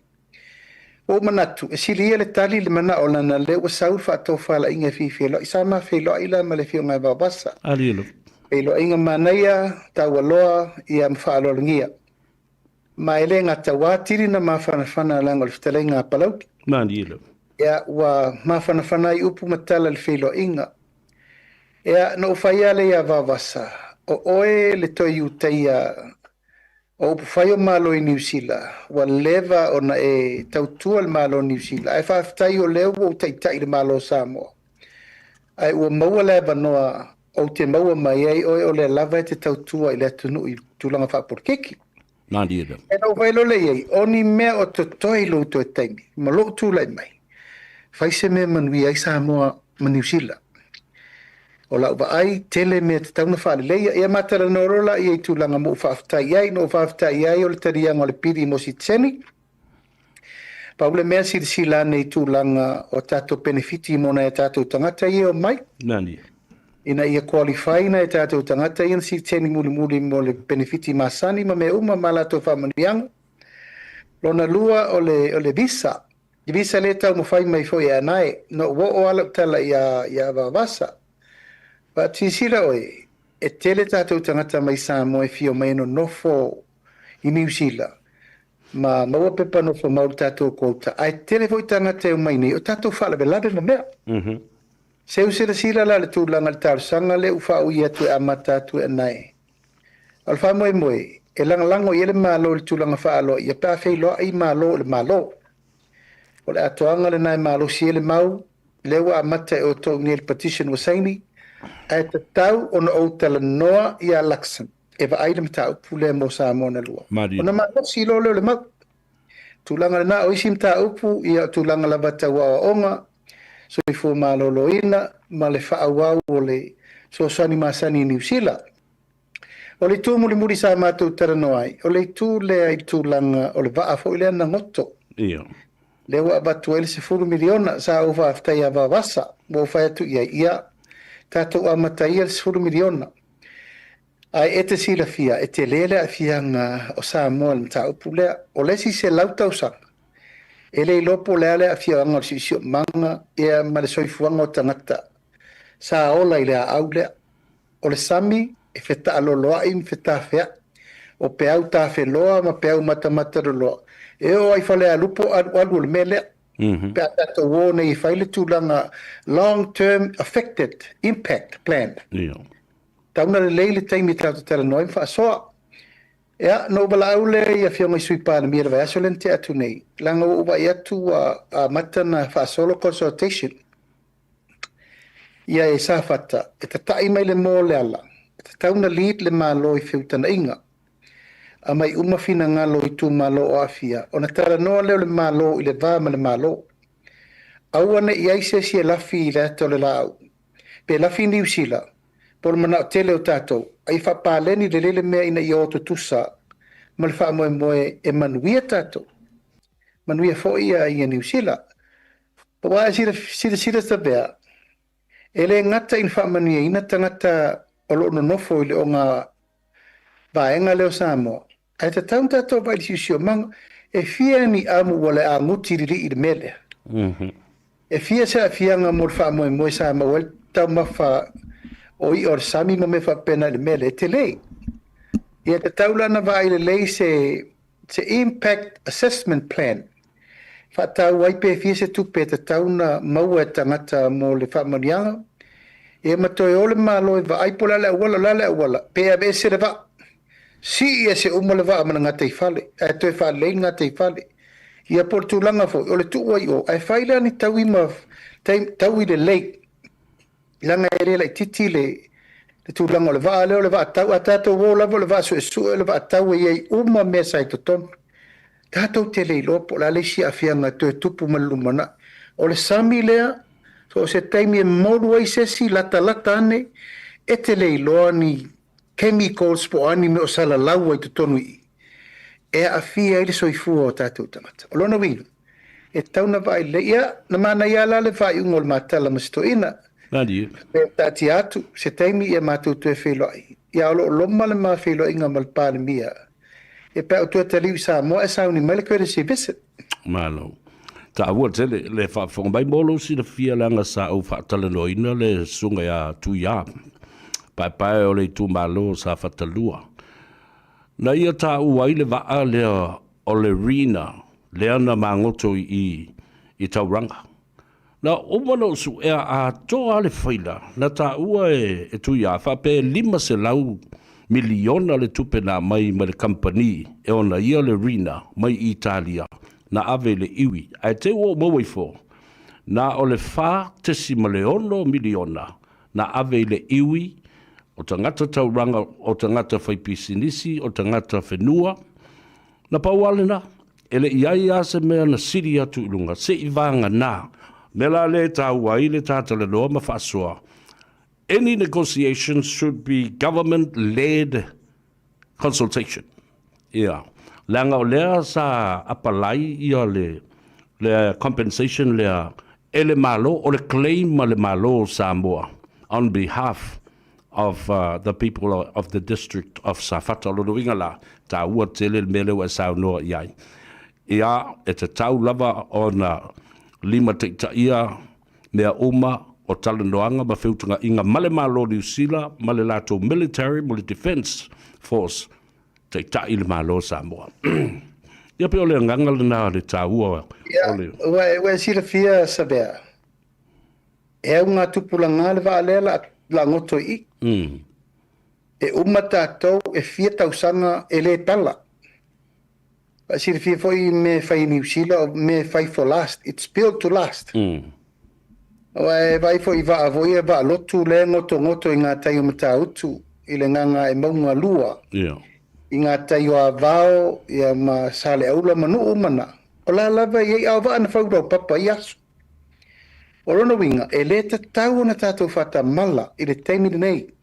o manatu e silia le tali le mana o lana le o saul fa to fa la inga fi lo isa ma fi lo ila ma le fi ngai ba basa alilo e lo inga manaya ta waloa ia mfa lo ngia ma ele nga ta watiri na ma fana la ngol fitale nga palau manilo ya wa ma fana I upu matala le fi lo inga ya no fa ia le ia va basa o oe le to yu taia o pufaio malo I New Zealand wa leva ona e tautua le malo New Zealand ai whaftai o leo o taitai le malo Samoa ai ua maua leva noa o te maua mai ai o le lava e te tautua I le atunu I tulanga whapurkeki manilo e no vai lo le iei o ni mea o to toi lo to e taimi ma lo tu lai mai faise me manui ai Samoa ma New Zealand o la uba ai tele me te tauna whaale leia ia matara norola I ei tūlanga mo whaaftai ai no whaaftai ai o le tarianga o le piri mo si tseni paule mea si sila nei tūlanga o tato benefiti mo na e tato tangata I o mai nani ina ia qualify na e tato tangata I si tseni muli mo le benefiti masani ma me uma malato whamanianga lona lua o le visa I visa le tau mo whai mai fo ia nai no wo o ala tala ia vavasa But tisira oi, e tele tātou tangata mai Samoa e fio mai no nofo I New Zealand. Ma maua pepa nofo mauru tātou kouta. Ai tele foi tangata e mai nei, o tātou whaala belade na mea. Seu sira sira la le tūlanga le tāru sanga le ufa ui atu e amata atu e nai. Al wha moe moe, e langalango I ele malo le tūlanga whaalo, ia pā fei loa I malo le malo. O le atoanga le nai malo si ele mau, lewa amata e o tō ni le petition wa saini, ai te tau ona o tala noa ia laksan e va aile mta upu le mo Samoa na lua ona ma si lo le ma tulanga na o isi mta upu ia tulanga la bata wa onga so I fu malo loina ma le fa wa o le so sani masani New Zealand o le tu muri sa ma tu tara noai o le tu le ai tulanga o le va fo ile na ngoto ia le wa batu ele se furu miliona sa o va afta ia va vasa mo fa tu ia Tato amatai al suru miliona. Ai e te sila fia, e te lele a fia nga o Samoa le mta upulea, o lesi se lauta usanga. E le lopo leale a fia anga o sisio manga, e a male soifuanga o tangata. Sa ola I le a aulea, o le sami, e feta aloloa im feta fea, o peau ta fe loa, ma peau mata loa. E o ai fale a lupo alu le melea, Pe atato wo nei faile tūlanga long-term affected impact plan. Tauna le leile taimi tātou tala noi wha soa. Ea, no bala aule ia whionga I sui pāna mira vai aso lente atu nei. Langa uwa I atu a matana wha solo consultation. Ia e sa fata. E ta tai mai le mō le ala. E ta tauna lead le mālo I whiutana inga. A mai umawhina ngalo I tū malo o afia. O na tara noa leo le malo I le vāma le malo. Awana I aise si e lafi I le ato le lau. Pe lafi New Zealand. Por mana o tele o tātou. Ai whapāleni le lele mea ina I oto tusa. Ma le wha moe moe e manuia tātou. Manuia fo ia I New Zealand. Pa waa sira tabea. E le ngata in wha manuia ina tangata o lo no nofo I le o ngā vaenga leo Samoa. Ai te taun tātou vai sisio manga, e fia ni amu wale a ngutiriri I le mele. E fia sa fianga mo le wha moe Samoa, wale tau mawha o I or sami mo me wha pena le mele, e te lei. Ia te taulana vai le lei se impact assessment plan. Wha tau waipe fia se tupe te tauna maua e tangata mo le wha manianga. E matoi ole malo e va aipo lale wala, pe a se le va. Si ia se umole va mana ngata I fale, e toi fa le ngata I fale. Ia por tūlanga fo, o le tuai o, ai whaila ni taui ma, taui le lei, langa e rela I titi le tūlanga o le va, leo le va tau, a tātou wō lavo le va su e su, le va tau e iei uma mesa I to ton. Tātou te lei lopo, la le si a fianga toi tupu malumana. O le sami lea, so se taimi e moru ai sesi, lata ane, e te lei loa ni, chemicals po ani me o sala laua I te tonu I. E a fia I le soifua o tātou tangata. O lona winu. E tauna vai le ia, na mana ia la le vai ungol matala masito ina. Nadi. E tati atu, se taimi ia mātou tue wheloi. Ia olo loma le mā wheloi inga malpāne mia. E pēo tua taliu sa moa e sauni mele koe se visit. Malo. Ta ua tele le whaafonga mai molo si le fia langa sa au whaatalanoina le sunga ya tuia. Pai o le tu malo sa whatalua. Na ia ta ua ile waa lea o le rina, lea na mangoto i tauranga. Na umano su ea a toa le whaila, na ta ua e tuia, whape 5 se lau miliona le tupe na mai ma le company e ona ia le rina mai i Italia. Na ave le iwi, ai te ua mawai na o le wha te simaleono miliona, na ave le iwi, o tangata tauranga, o tangata whaipisinisi, o tangata whenua, na paualena, ele iai ase mea na siri atu ilunga, se i vanga na, mela le taua i le tātale loa ma whaasua. Any negotiations should be government-led consultation. Yeah. Langa o lea sa apalai ia le compensation lea ele malo o le claim ma le malo Samoa on behalf of the people of the district of Safata Lodoinga la ta ua tele mele wa sa no iai. Ia e te tau lava o na lima te ia mea uma o talanoanga ma whiutunga inga male malo New Zealand, male lato military, male defense force te tai le malo Samoa. Ia pe ole nganga le na le taua. Wa sila fia sabea. E unga tupulanga le va lela la ngoto i. E umata tau e fia tausanga e le tala. Wa sila fia foi me fai New Zealand, me fai for last. It's built to last. Wa e vai foi va avoia va lotu le ngoto inga tai umata utu. Ile nganga e maunga lua. Yeah. Inga tai o avao ia ma sale aula manu umana. O la lava iei au vaa na whaurau papa i asu. O rona winga, e le tatau na tātou whata mala i le teimiri nei.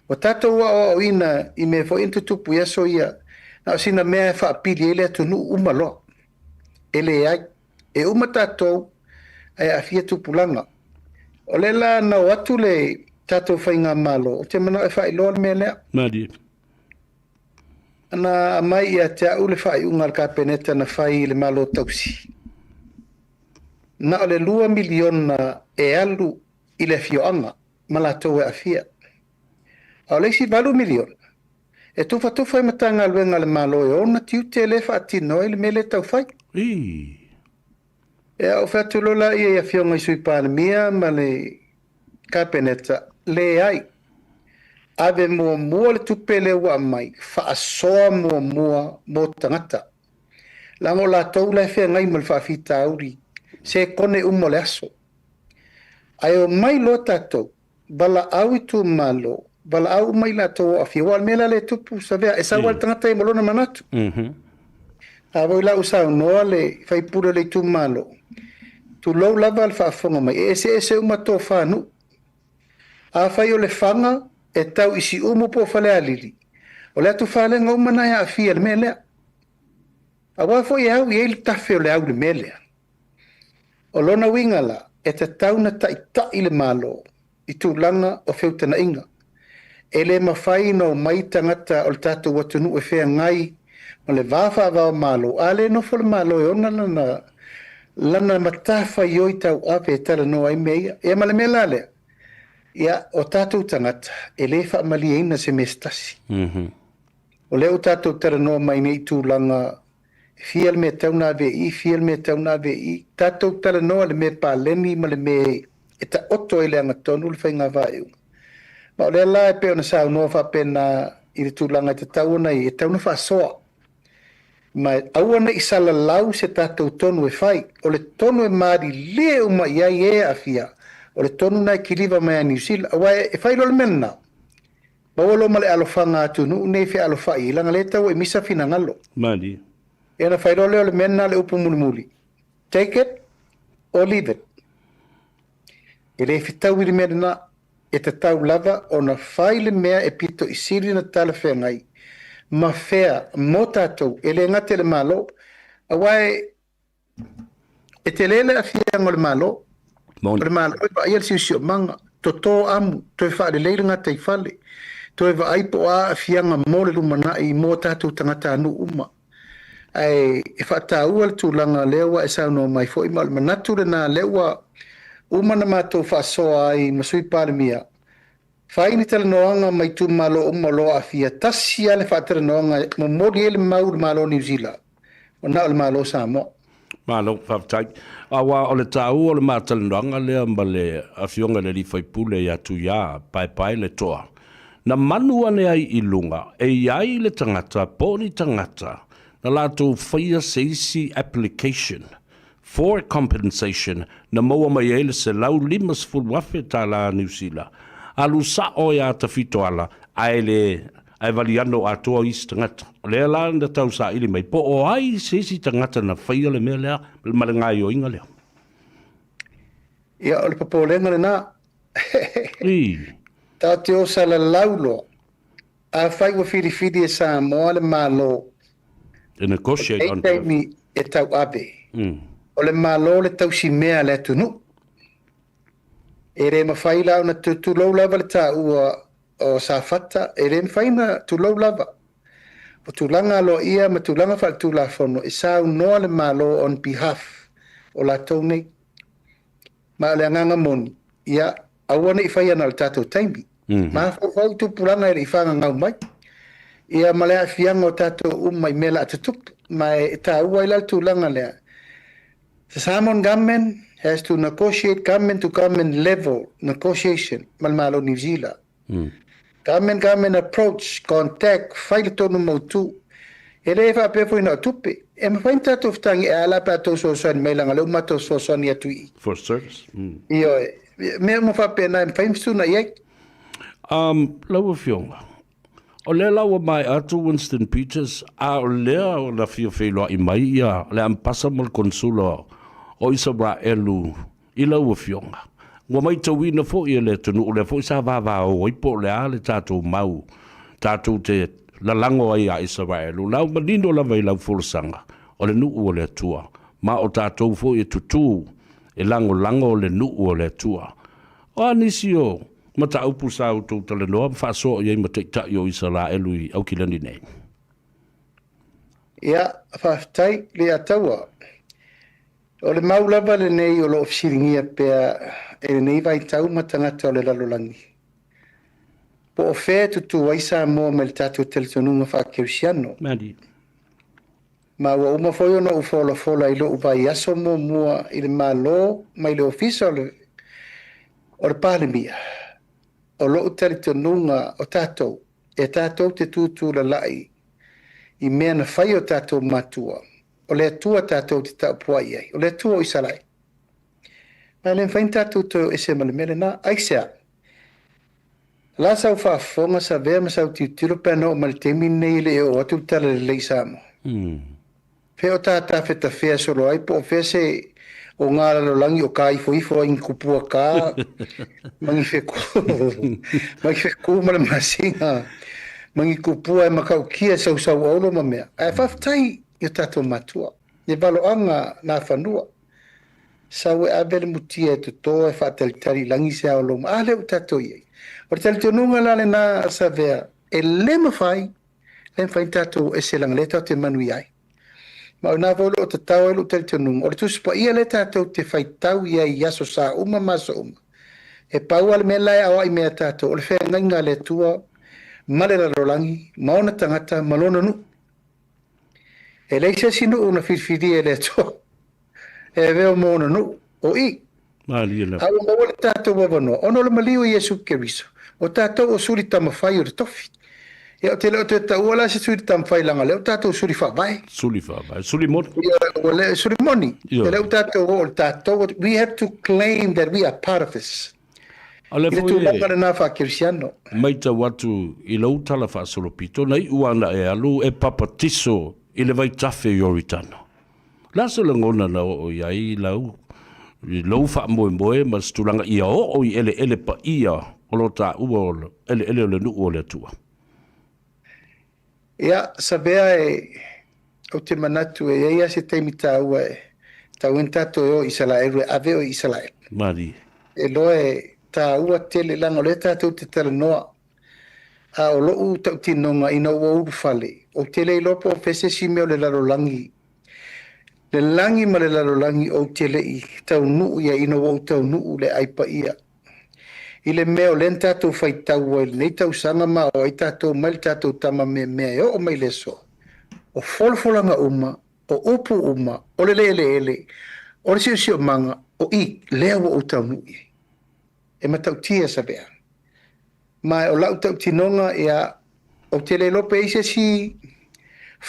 O tātou o ina i me fo intu tupu i aso ia, na o sina mea wha apili e le atunu umalo. E le ai, e uma tātou e a fia tupulanga. O le la na o atu le tātou whainga malo, o te mana e wha iloa le mea lea. Madi. Ana mai ia te au le whai unga ka peneta na whai le malo tausi. Na o le 2 miliona e alu i le fioanga, malatou e a fia. O le si 2 miliona. E tufa i matanga luenga le malo e ona tiu te le whaatino e le mele tau whai. E au whatulola ia fionga i sui pānemia ma le ka peneta le ai. Ave mua le tupele ua mai, whaasoa mua mo tangata. Lango la tau le whea ngai mal whaafita auri, se kone umo le aso. Ai o mai lo tatou, bala au i tu malo, bala au mai la tau a fia, wal mela le tupu sa vea, e sa wal tangata i malona manatu. Awai la usau noa le whaipura le tu malo. Tu lou lava al whaafonga mai, e se umato whanu. A whai o le whanga, e tau isi umu po fale alili. O lea tu fale ngau mana ya afia le melea. A wafo i au i eili tafe o le au le melea. O lona wingala e te tau na ta i le malo i tu langa o feuta na inga. E le mawhai no mai tangata o le tatu watunu e whea ngai o le wafa wao malo. A le no fo le malo e ona lana matafa i oi tau ape e tala no ai meia. E ma le mea lea. Ia, o tātou tangata, e le wha maliaina se mestasi. O leo tātou tara noa mai nei tūlanga, fiel me tauna vei, tātou tara noa le me pāleni, ma le me e ta oto e le anga tonu, le whainga vāiu. Ma o lea la e peo na sāu noa whapena i le tūlanga te tauna i, e tauna wha soa. Ma awana i sala lau se tātou tonu e whai, o le tonu e maari leo ma iai e a fia, o le tonu nai kiliva mai a New Zealand, awa e whailo le mena. Bawalo male alofanga atu, nu nei fe alofa i, langa le tau e misa fina ngalo. Madi. E na whailo leo le mena le upu muli. Take it or leave it. E le fitau i le mena e te tau lava o na whaile mea e pito i siri na tala whea ngai. Ma whea mo tātou, e le ngate le malo, awa e te lele a fia ngol malo, le malo e ia si sio manga to amu to fa le leira tai fale to va ai po a fianga mo le lumana i mo tatu tangata nu uma ai e whaataua le tūlanga lea wa e sauno mai fo i ma le manatu le nā lea wa umana mātou whaasoa ai masui pāremia. Whaini tala noanga mai tu malo umalo a fia tasi ale whaatara noanga mo mori ele mau le malo New Zealand. O na le malo Samoa. Malo whaftai. Awa o le tau o le mātala noanga lea ma le awhionga le li whaipule i atu ia pai le toa. Na manu ane ai i lunga e iai le tangata, pōni tangata, na lātou whaia seisi application for compensation na maua mai ele se lau limas fulwafe tā la New Zealand. Alu sa o ia ta fito ala ai valiano atoa is tangata. Le la na tau sa ili mai po o ai seisi tangata na whaia le mea lea malangai o inga lea. Ia o le papolenga le nā. Tā te o sa la laulo a whai wa whiri e sa moa le malo. E negotiate on mi e tau abe. O le malo le tau si mea le tunu. E re mawhai lau na tu lau lava le tā ua o sa fata. E re mawhai na tu lau lava. O tu langa lo ia ma tu langa whal tu la fono. E sa unoa le malo on behalf o la tau nei. Ma le anganga moni. Ia awane i whai ana le tātou taimi. Ma whai tu puranga e i whanga ngau mai. Ia malea fianga o tātou umai mela atutup. Ma e tā ua i lau tu langa lea. The Samoan government has to negotiate government to government level negotiation malmalo New Zealand. Government approach contact file tonu motu. Ele fa pe foi na tupe. E me fain tato ftangi ala pa to so son me langa lo mato so son ya tui. For service. Io me mo fa pe na fain stu na ye. Laua fionga. O le laua mai atu Winston Peters a o lea o la fio feilo i mai ia le ampasa mal consulo o Israelu i laua fionga. Wa mai tau ina fo i le tunu o le fo sa vava o ipo le ale tātou mau tātou te lalango ai a Israelu. Lau manino la vai lau fulsanga o le nuu o le tua. Ma o tātou fo i tutu e lango o le nuu o le tua. O anisi o mata upu sa o tau tale noa whaso o iei ma teita i o Israelu i au kilani nei. Ia, whaftai le ataua. O le maulava le nei o lo ofisiringia pea e le nei vai tau matangata o le lalolangi. Po o whea tutu waisa mua me le tātou teletonunga whakeusiano. Madi. Ma ua uma foi ona ufola i lo upai aso mua i le malo mai le ofisa o le palemia. O lo teletonunga o tātou. E tātou te tutu la lai i mea na whai o tātou matua. O le atua tātou te tau puai ai. O le atua o isalai. Ma le whain tātou to e se male mele na aisea. La sau whaafonga sa vea ma sau tiutilo pēno o male temi nei le o atu tala le leisamo. Fe o tātā feta fea solo ai po o fea se o ngā lalolangi o kā ifo in kupua kā. Mangi feku male masinga. Mangi kupua e makau kia sau aulo ma mea. Ai whaftai i tātou matua. E valoanga nā whanua. Sau e avele mutia e tutoa e whaatalitari langi se au loma. A leo tātou iei. O te talitonunga lale nā sa vea. E le mawhai tātou e se langa le tau te manui ai. Ma o nā volo o te tau elu talitonunga. O le tuspa ia le tātou te whai tau iai yaso sa uma maso uma. E pau ale me lai awa i mea tātou. O le whea ngainga le tua. Male la rolangi. Maona tangata. Malona nu. E leisa sinu una whiwhiri e le toa. E veo mōna nu. O i. Awa maua le tātou wawanoa. Ono le maliu i Jesu Keriso. O tātou o suri tamawhai o le tofi. E o te leo te taua la se suri tamawhai langa leo tātou suri whabai. Suri whabai. Suri moni. Suri moni. E leo tātou o le tātou. We have to claim that we are part of this. Ale foi tu langa na fa kirsiano. Mai ta watu i lau tala fa solopito nei uana e alu e papatiso i le vai tafe i oritano. Lasa langona na o iai lau i lau fa moe ma stulanga ia o i ele pa ia o lo ta ua ele o le nu o le tua. Ia sabea e o te manatu e ia se teimi ta ua e ta wentato o Israel ave o Israel. Mari. E loe ta ua tele langa le tātou te tala noa. a o lo'u tautinonga ina ua uru fale. O te lei lopo o fese si meo le lalolangi. Le langi ma le lalolangi o te lei tau nuu ia ina ua tau nuu le aipa ia. I le meo len tātou fai tau ai nei tau sanga ma o ai tātou mai tātou tama mea o mai le so. O folfolanga uma, o upu uma, o le ele, o le sio manga, o I lea ua o tau nui. E matau tia sa bea. Mai o lau tau tinonga ia o te le lope i se si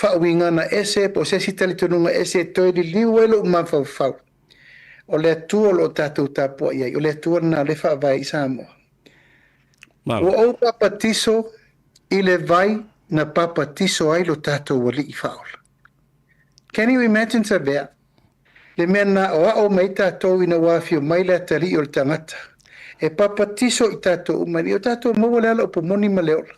whauinga na ese, po se si talitonunga ese toi li liuelo umawhau fau. O le atua lo tātou tāpua iai, o le atua na le whaavai i Samoa. O au papatiso i le vai na papatiso ai lo tātou wali i whaola. Can you imagine sa bea? Le mea na o ao mai tātou ina wawhio mai le atari o le tangata. E papatiso i tātou umani, o tātou maua le ala o pomoni ma leola.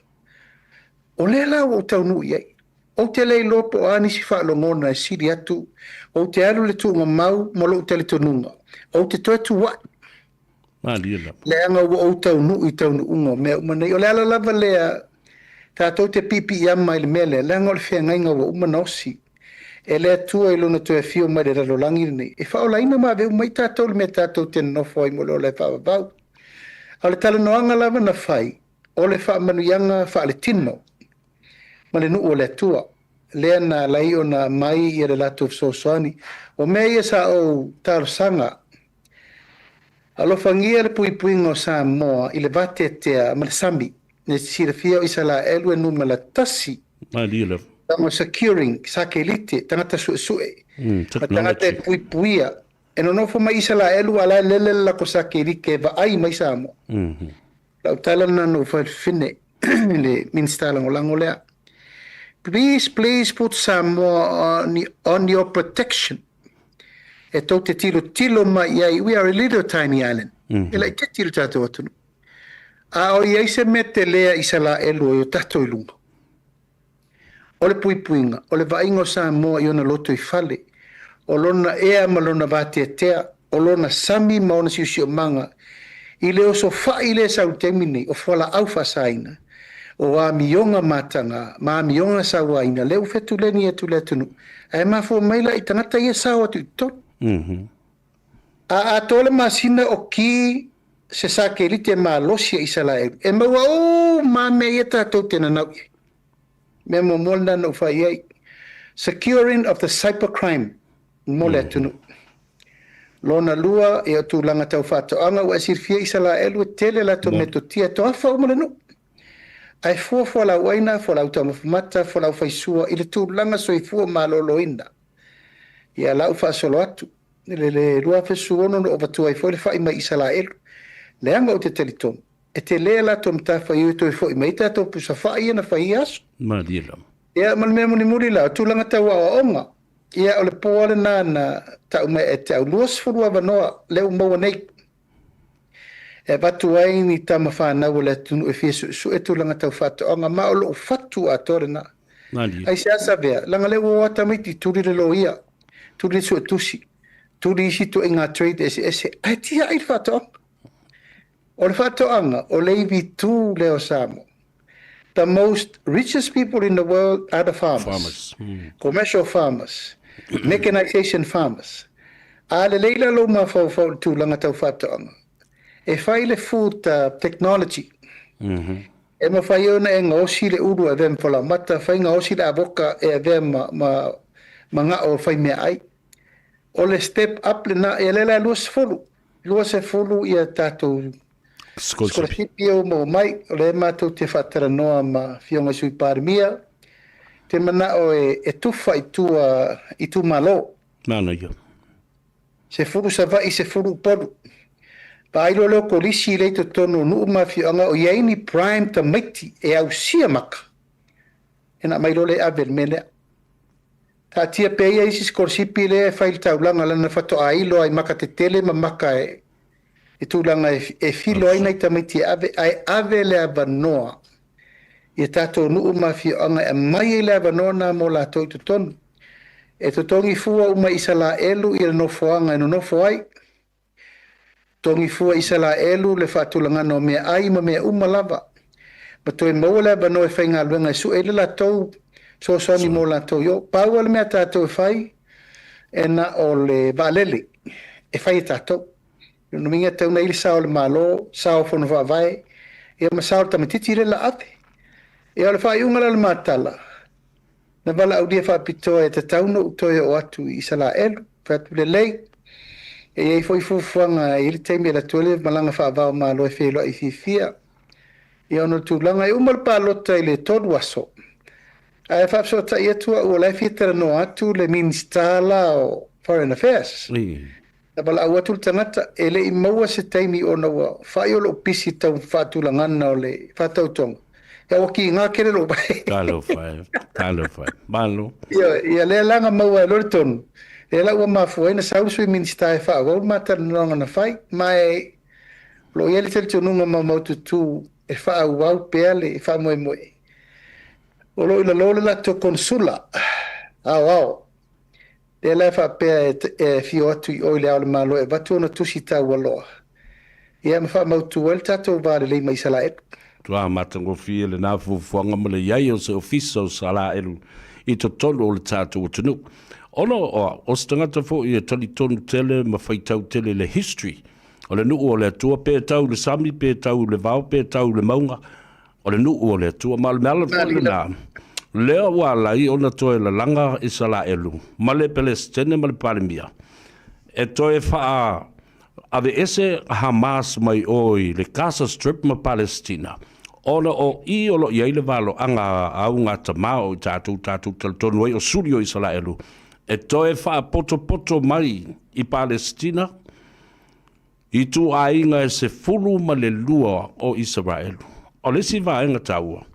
O le ala o tau nui iai. O te lei lopo o anisi whaalongona e siri atu, o te alu le tuunga mau, mo lo te le tonunga. O te toi tu wat. Le anga o tau nui tau nuunga, mea umanei. O le ala lava lea, tātou te pipi i amma i le mele, le anga o le whea ngainga o umanosi. E le atua i lona tu e fio mai le ralolangi nei. E whaolaina ma veu mai tātou le mea tātou te nofo ai mo leo le whaavavau. A le tala noanga lava na whai, o le whaamanuianga whaale tino. Ma le nuu o le atua, lea na lai o na mai i le latou sosoani, o mea ia sa o tarosanga. Alofangia le puipuinga o Samoa i le vate tea ma le sami, ne sira fia o isa la elu e numa la tasi. Tamo securing, sake elite, tangata sue. Tangata e puipuia. E no nofo mai isa la elu ala lele la ko sake elike va ai mai Samoa. Lau tala na no fine le minstala ngolango lea. Please put Samoa on your protection. E tau te tilo mai iai, we are a little tiny island. E lai te tilo tātou atunu. A o iai se me te lea isa la elu o tātou i lunga. O le puipuinga, o le vaingo Samoa i ona loto i fale, o lona ea ma lona vate tea, o lona sami ma ona siusio manga, i le oso fai le sau temini, o fwala au fasaina. O a mionga matanga, ma mionga sawaina, leu fetu leni e tu le tunu. Ai mafo maila i tangata ia sawa tu tot. A tole masina o ki se sake elite ma losia isa la e. E maua o ma me ia tātou tena nau ia. Me mo molna no fa iai. Securing of the cybercrime. Mole tunu. Lona lua e o tu langa tau fato. Anga ua sirfia isa la elu e tele la to meto tia to afa umale no. Ai fua la waina, fua la utamafumata, fua la ufaisua, ili tu langa so i fua maloloina. Ia la ufa solo atu. Le lua fesu ono no ovatua i fua, le fai mai isa la elu. Le anga o te telitomu. E te lea la to mtafa i uto i fua, i maita to pusa fai ia na fai aso. Madila. Ia malmea muni la, tu langa tau a onga. Ia o le poale na tau mai e te au luas furua vanoa, leu maua nei. E watu ai ni tama whanau le tunu e fia su e tūlanga tau whatu. O ngā maolo o whatu a tōrena. Ai se asa vea. Langa leo o atamiti turi le lo ia. Turi su e tusi. Turi isi tu e ngā trade ese. Ai tia ai whatu anga. O le whatu anga o leivi tū leo Samoa. The most richest people in the world are the farmers. Commercial farmers. Mechanization farmers. A le leila lo ma fau tūlanga tau whatu anga. E fai le food technology. E ma fai ona e ngaosi le uru a vem whala mata, fai ngaosi le avoka e a vem ma ngā o fai mea ai. O le step up le na e lela luas fulu. Luas e fulu i a tātou skolasipi o mo mai, o le mātou te whatara noa ma fionga sui pārmia. Te mana o e tufa i tu malo. Nana ia. Se fulu sa vai se fulu podu. Pa ailo leo kolisi leito tono nuu mawhianga o iaini prime ta maiti e au sia maka. E na mailo le avel mele. Ta tia peia isi skorsipi le e whail taulanga lana whato ailo ai maka te tele ma maka e tūlanga e filo aina i ta maiti ai ave le avanoa. I tato nuu mawhianga e mai le avanoa na mo la toi tu tonu. E to tongi fua uma isa la elu i le nofoanga e no nofo ai. Tongi fua isa la elu le whatulanga no mea ai ma mea umalava. ma toi mo le ba no e fainga luenga su e le la tau so ni mo la tau yo pa wala me tatou e fai e na o le valele e fai tatou no minga tau na ili sa o le malo sa o fono va vai e ma sa o tamatiti le la ate e o le fai unga le matala na vala au dia fa pito e te tauno utoe o atu i sala elu fatu le lei e ei foi fufuanga i le teimi la tuele malanga fa avao malo e felo i fifia i ono tūlanga i umal pālota i le tolu aso. A e whapso ta i atua ua lai fitara no atu le ministala o Foreign Affairs. Na bala au atu le tangata e le i maua se teimi o na ua whai o lo pisi tau whātulangana o le whātautonga. Ia waki ngā kere lo bai. Talo fai. Malo. Ia lea langa maua e lori tonu. E la ua mafua ina sausui minister e wha wau mata nonga na whai. Mai lo ieli tele tonunga maututu e wha au wau peale e wha moe moe. O lo ila lole la to konsula. Au. E la wha pea e fio atu i oile au le malo e watu ona tusi tau aloa. Ia ma wha mautu el tato vare lei mai sala e. Tua matango fia le nā fufuanga mele iai o se ofiso sala elu i to tolu o le tato o tunu. Ono o stangata fo i e tali tonu tele ma whaitau tele le history. O le nuu o le atua pe tau le sami, pe tau le vau, pe tau le maunga. O le nuu o le atua ma le meala tole nā. Lea wala i ona toe la langa i sala elu. Ma le Palestine ma le Palemia. E toe faa ave ese Hamas mai oi le Gaza Strip ma Palestina. Ona o i o lo iei le valo anga au ngā tamao i tātou tonu o surio i sala elu. E toe faa poto mai i Palestina. I tu ainga e se fulu ma le lua o Israelu. O le si vaenga taua.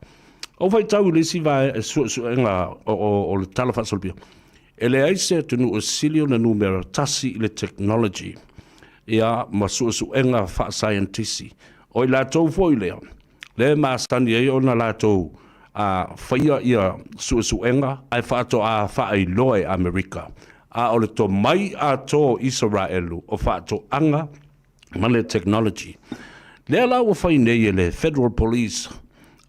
O vai tau le si vae e suenga o le talafa solpia. E le aise tunu o silio na numero tasi le technology. Ia ma suenga fa scientisi. O i la tau foi lea. Le maastani e o na la tau a whaia ia suenga ai whaato a whaai loe Amerika. A o le to mai a to Israelu o whaato anga male technology. Lea la ua whai nei le Federal Police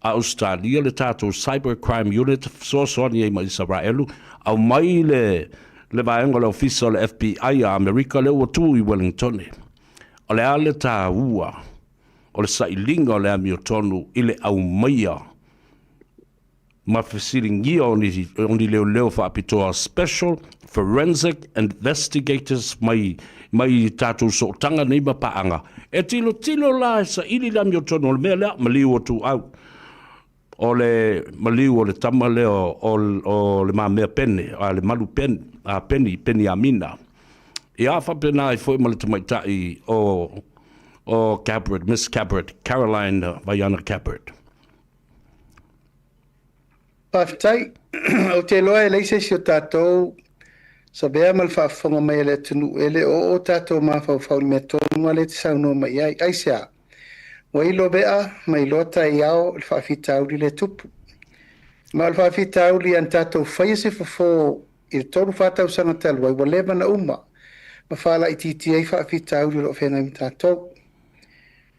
a Australia le tātou Cybercrime Unit soani e ma Israelu au mai le vaenga le ofisa le FBI a Amerika le ua tū i Wellington. O le ale tā ua o le sailinga o le amio tonu i le au maia ma fesilingia oni leo whaapitoa Special Forensic Investigators mai tātou so tanga nei ma paanga. E tilo la sa ili la mio tono le mea lea maliu o tu au. O le maliu o le tama leo o le maa mea pene, a le malu peni amina. I a whapena i fwoi ma le tamaitai o Cabret, Miss Cabret, Caroline Vaiana Cabret. Paftai, o te loa e leise si o tātou sa bea mal whaafonga mai le tunu ele o tātou mawhau me tonu ale te sauno mai ai sea. Wai lo bea mai lota i au le whaafitauri le tupu. Ma le whaafitauri an tātou whaia se fafo i le tolu whaatau sanga talu ai wa leva na uma. Ma whaala i titi ai whaafitauri lo whenga mi tātou.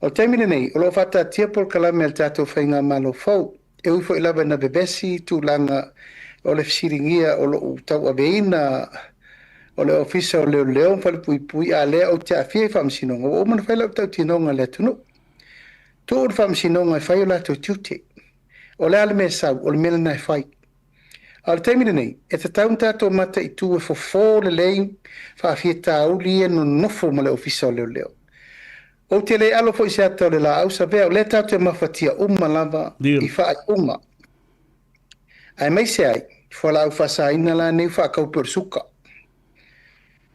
O teimine nei, o lo whata tia pol kalame al tātou whainga malo fau. E uifo ilava na bebesi tūlanga o le fisiringia o lo tau aveina o le ofisa o leo whale pui a lea o te awhia i whamsinonga. O mana whaila o tau tinonga le tunu. Tō o whamsinonga i whai o lato tiute. O le ale me sau, o le mena nai whai. A le teimine nei, e te taun tātou mata i tū e fofo le lei whaafia tāu lia no nofo ma le ofisa o leo. O te le alo fo i se atau le la au sa vea o le tātou e mawhatia lava i whaai uma. Ai mai se ai, whala au whasa ina la nei whakau per suka.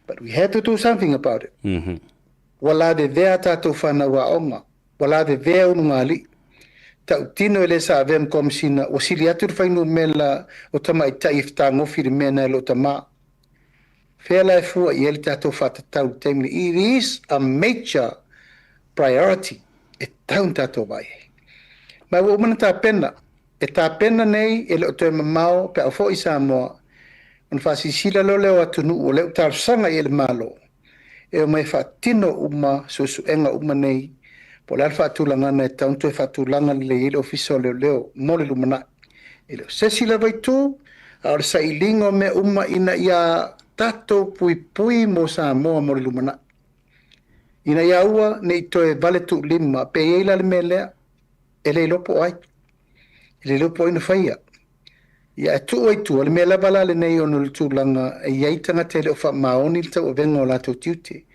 But we had to do something about it. Wala de vea tātou whanaua onga. Wala de vea ununga li. Tau tino ele sa avem komisina o sili atu whainu mela o tama i taifta ngofi mena lo tama. Whela e fua i ele tātou whatatau teimini. It is a major priority. E taun tātou vai. Mai o mana tā pena. E tā pena nei e leo toe mamao pe au fo i Samoa. On whasisila lo leo atunu o leo tārsanga i ele malo. E o mai whatino uma susu enga uma nei. po le alfa tulanga na taunto fa tulanga le ile official leo mo le lumana ile se sila vai tu ar sa ilingo me ina ia tato pui mo sa mo le lumana ina ia ua nei to e vale tu lima pe ila le mele ele lopo ai ele lopo ina faia ia tu ai tu le mele bala le nei ono le tulanga ia itanga tele o fa maoni le tau vengo la tu tiuti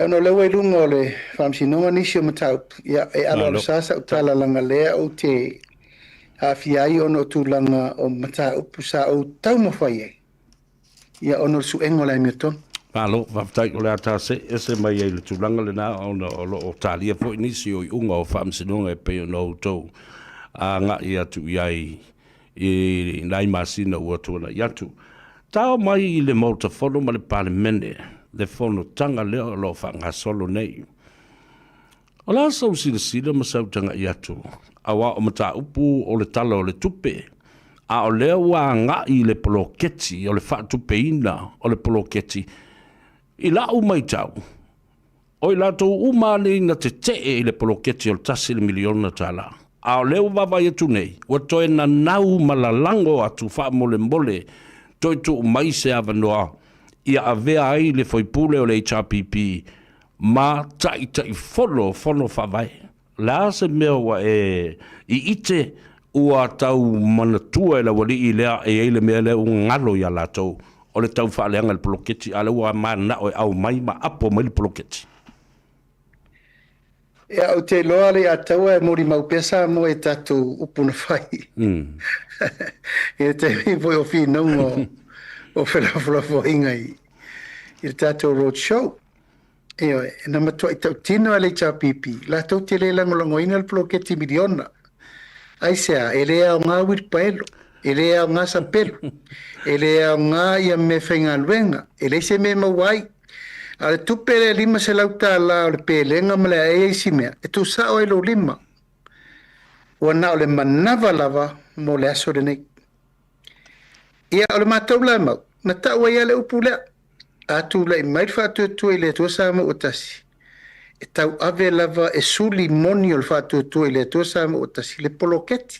no le wai lunga o le whamsinonga nisi o matau. Ia e ala o sasa o tala langa lea o te hawhiai ono tu langa o matau pusa o tau mawhai e. Ia ono su engo lai mea ton. Palo, whaftai o le atase, ese mai e le tūlanga le nā o tālia po inisi o i unga o whamsinonga e peo no tau. A ngā i atu iai i nai masina ua tuana i atu. Tau mai i le mauta whono ma le pale mene. Le fono tanga leo lo whanga solo nei. O la sau sila ma sau tanga i atu. Awa o mata upu o le tala o le tupe. A o leo wa nga i le poloketi o le wha tupe ina o le poloketi. I la u mai tau. O i la tau umane ina te i le poloketi o le tasi le miliona tala. A o leo wawa i atu nei. Wa toe na nau malalango atu wha mole mole. Toi tu mai se avanoa. Ia avea ai le foipule o le HRPP ma tai fono whawai. La se mea wa i ite ua tau manatua e la wali i lea e eile mea lea ngalo ia la tau o le tau whaaleanga le poloketi ale ua mana o e au mai ma apo mai le poloketi. Ia o te loa le ataua e mori maupesa mo e tatu upuna whai. E te mi voi o whinongo o whelafulafo ingai i le tātou road show. Eoi, na matua i tau tino ale HRPP, la tau te le langolongo ina le poloketi miliona. Ai sea, e lea o ngā wirpaelo, e lea o ngā sampelo, e lea o ngā ia me whainga luenga, e le se me mawai. A le tupe le lima se lauta la o le pelenga ma le e eisi mea, e tu sa o e lo lima. Ua na o le manava lava mo le aso le nei. Ia o le mātou la mau, na taua ia le upu lea. A tu le mai whātua tua i le tua sama o tasi. E tau ave lava e suli moni o le whātua tua i le tua sama o tasi, le poloketi.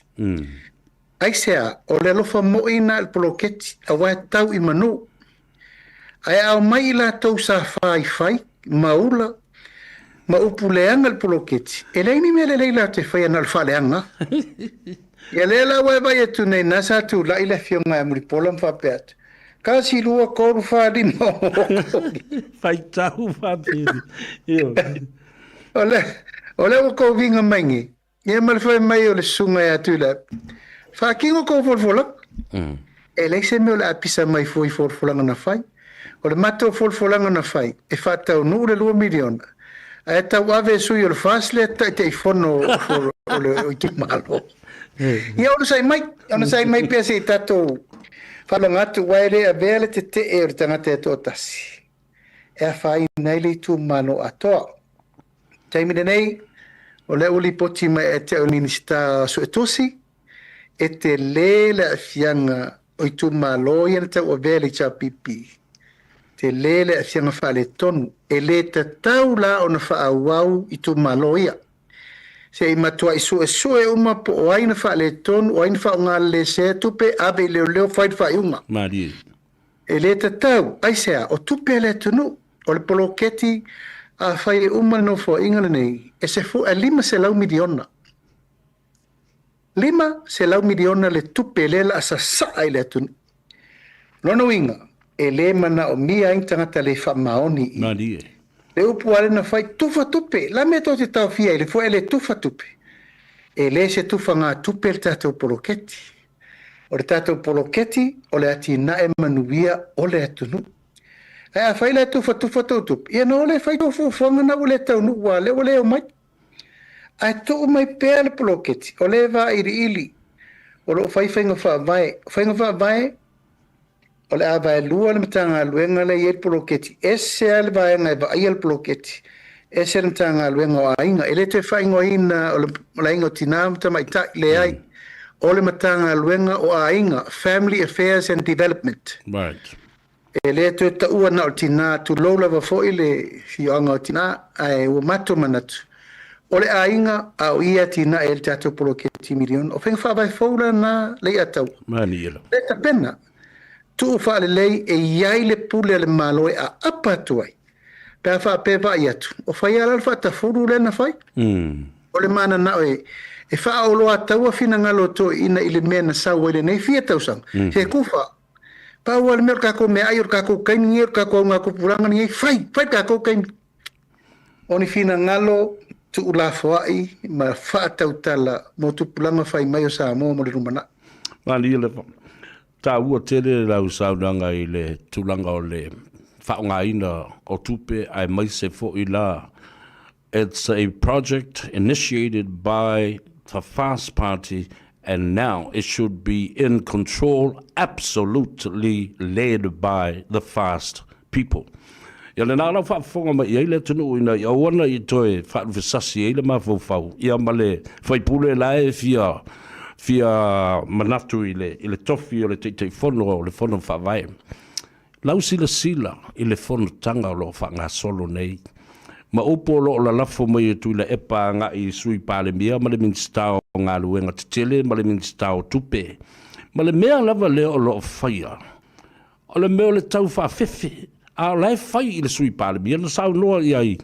Ai sea, o le alofa moina le poloketi, a wai tau i manu. Ai au mai la tau sa whai, maula, ma upu leanga le poloketi. E leini mea le leila te whai ana le whaleanga. Ia lela wai vai e tu nei nasa tu la ila fionga e muri pola mwhapeatu. Kasi lua koru whādi mo. Whai tau whapiri. Ole o kou vinga maingi. Ia male whai mai o le sunga e atu la. Whakingo kou folfola. E leise me o le apisa mai fui folfolanga na whai. O le mato folfolanga na whai. E whatau nu le 2 miliona. E tau ave sui o le whasle te i whono o le oitimalo. Ia ona sai mai pia se tatou whalangatu waere a vele te e o le tangata e tō tasi. E a whai nei li tū mano atoa. Taimine nei, o le uli poti mai e te o minista su etosi, e te lele a fianga o i tū malo i ana tau o vele cha pipi. Te lele a fianga whale tonu, e le ta tau la o na wha wau i tū malo ia. Se i matua i sue uma po o aina wha le tonu, o aina wha o ngā le se tupe, abe i leo whaid wha i unga. Mari. E le tatau, ai sea, o tupe le tunu, o le poloketi, a whai e uma no fo ingana nei, e se fu a 5 se lau miliona. 5 se lau miliona le tupe le la asa saa i le tunu. Nono inga, e le mana o mia intangata le wha maoni i. Mari. Le upu ale na whai tufa tupe, la me tō te tau fia ele fo ele tufa tupe. E le se tufa ngā tupe le tātou poloketi. O le tātou poloketi, o le ati na e manuia o le atunu. E a whai le tufa tau tupe. Ia no le whai tofu whanga na o le tau nu wa le o le o mai. A tō mai pēr le poloketi, o le wā ili. O lo whai whainga wha vai, o le awa e lua le matanga luenga le iel poloketi. Ese ale vai ngai va iel poloketi. Ese le matanga luenga o ainga. Ele te whaingo ina o le ingo tinamta mai tai le ai. O le matanga luenga o ainga. Family Affairs and Development. Right. Ele te ta ua na o tina tu lola wa fo ile fionga o tina ai o mato manatu. O le ainga au ia tina e le tatou poloketi milion. O whenga whaavai whaura na lei atau. Mani ila. Le ta pena. Tu wha le lei e iai le pule le malo e a apa tuai. Pea wha pewa i atu. O whai ala wha ta furu le na whai. O le mana na e wha o loa taua fina ngalo to ina ili mea na sau ele nei fia tausang. He kuwha. Pa ua le mea kako mea ai o kako kaini e o kako ngā kupuranga ni e whai kako kaini. O ni fina ngalo tu ula fwai ma wha tautala mo tu pulanga whai mai o sa mo le rumana. Mani ila. Ta ua tere lau saunanga i le tulanga o le whaonga ina o tupe ai mai se fo i la. It's a project initiated by the FAST Party, and now it should be in control, absolutely led by the FAST people. Ia le nāna whaafonga mai ia le tunu ina ia wana i toi whaafisasi ia le mawhauwhau. Ia ma le whaipule lae fia manatu i le tofi o le teitei whono o le whono whaavai. Lau sila i le whono tanga o lo whaanga solo nei. Ma upo lo la lafo mai tu la epa nga i sui pale mia ma le minsta o ngā luenga tele ma le minsta o tupe. Ma le mea lava le o lo whaia. O le mea le tau wha fefe. A lai whai i le sui pale mia na sau noa i ai.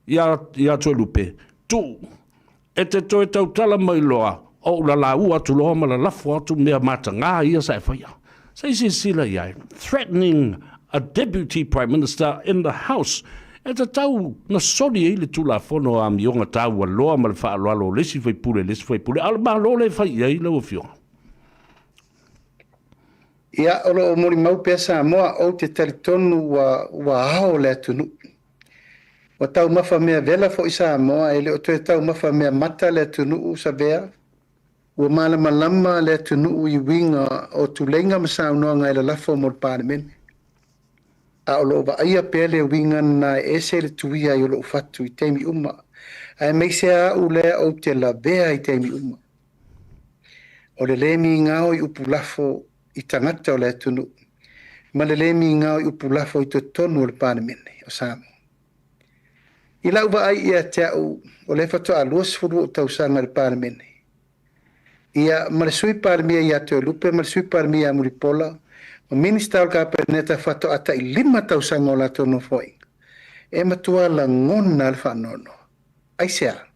Ia toi lupe. Tu. E te toi tau tala mai loa. O la ua tu loa ma la lafo atu mea mata ngā ia sa e whaia. Sa isi sila i ai. Threatening a deputy prime minister in the house. E ta tau na sori e le tula fono a mionga tau a loa ma le wha aloalo lesi fai pule. Ala ma lo le fai e le o fionga. Ia olo o mori mau pesa moa o te taritonu wa hao le atunu. Wa tau mafa mea vela fo isa moa e le o toe tau mafa mea mata le atunu sa vea. Ua malama le atunu i winga o tulenga masa unoa ngai le lafo mo le parliament. A olo wa aia pele winga na ese le tuia i olo ufatu i teimi uma. Ai meise a ulea o te la bea i teimi uma. O le lemi ngao i upulafo i tangata o le atunu. Ma le lemi ngao i upulafo i to tonu o le panemene o Samoa. I lau wa ai ia te au o le fato a luas furu o tausanga le panemene. Ia ma le sui panemia i ato lupe, ma le sui panemia a muripola. O minista o kabineta fato ata i 5 tausanga o la tono foi. E matua la ngona le whanono. Ai sea.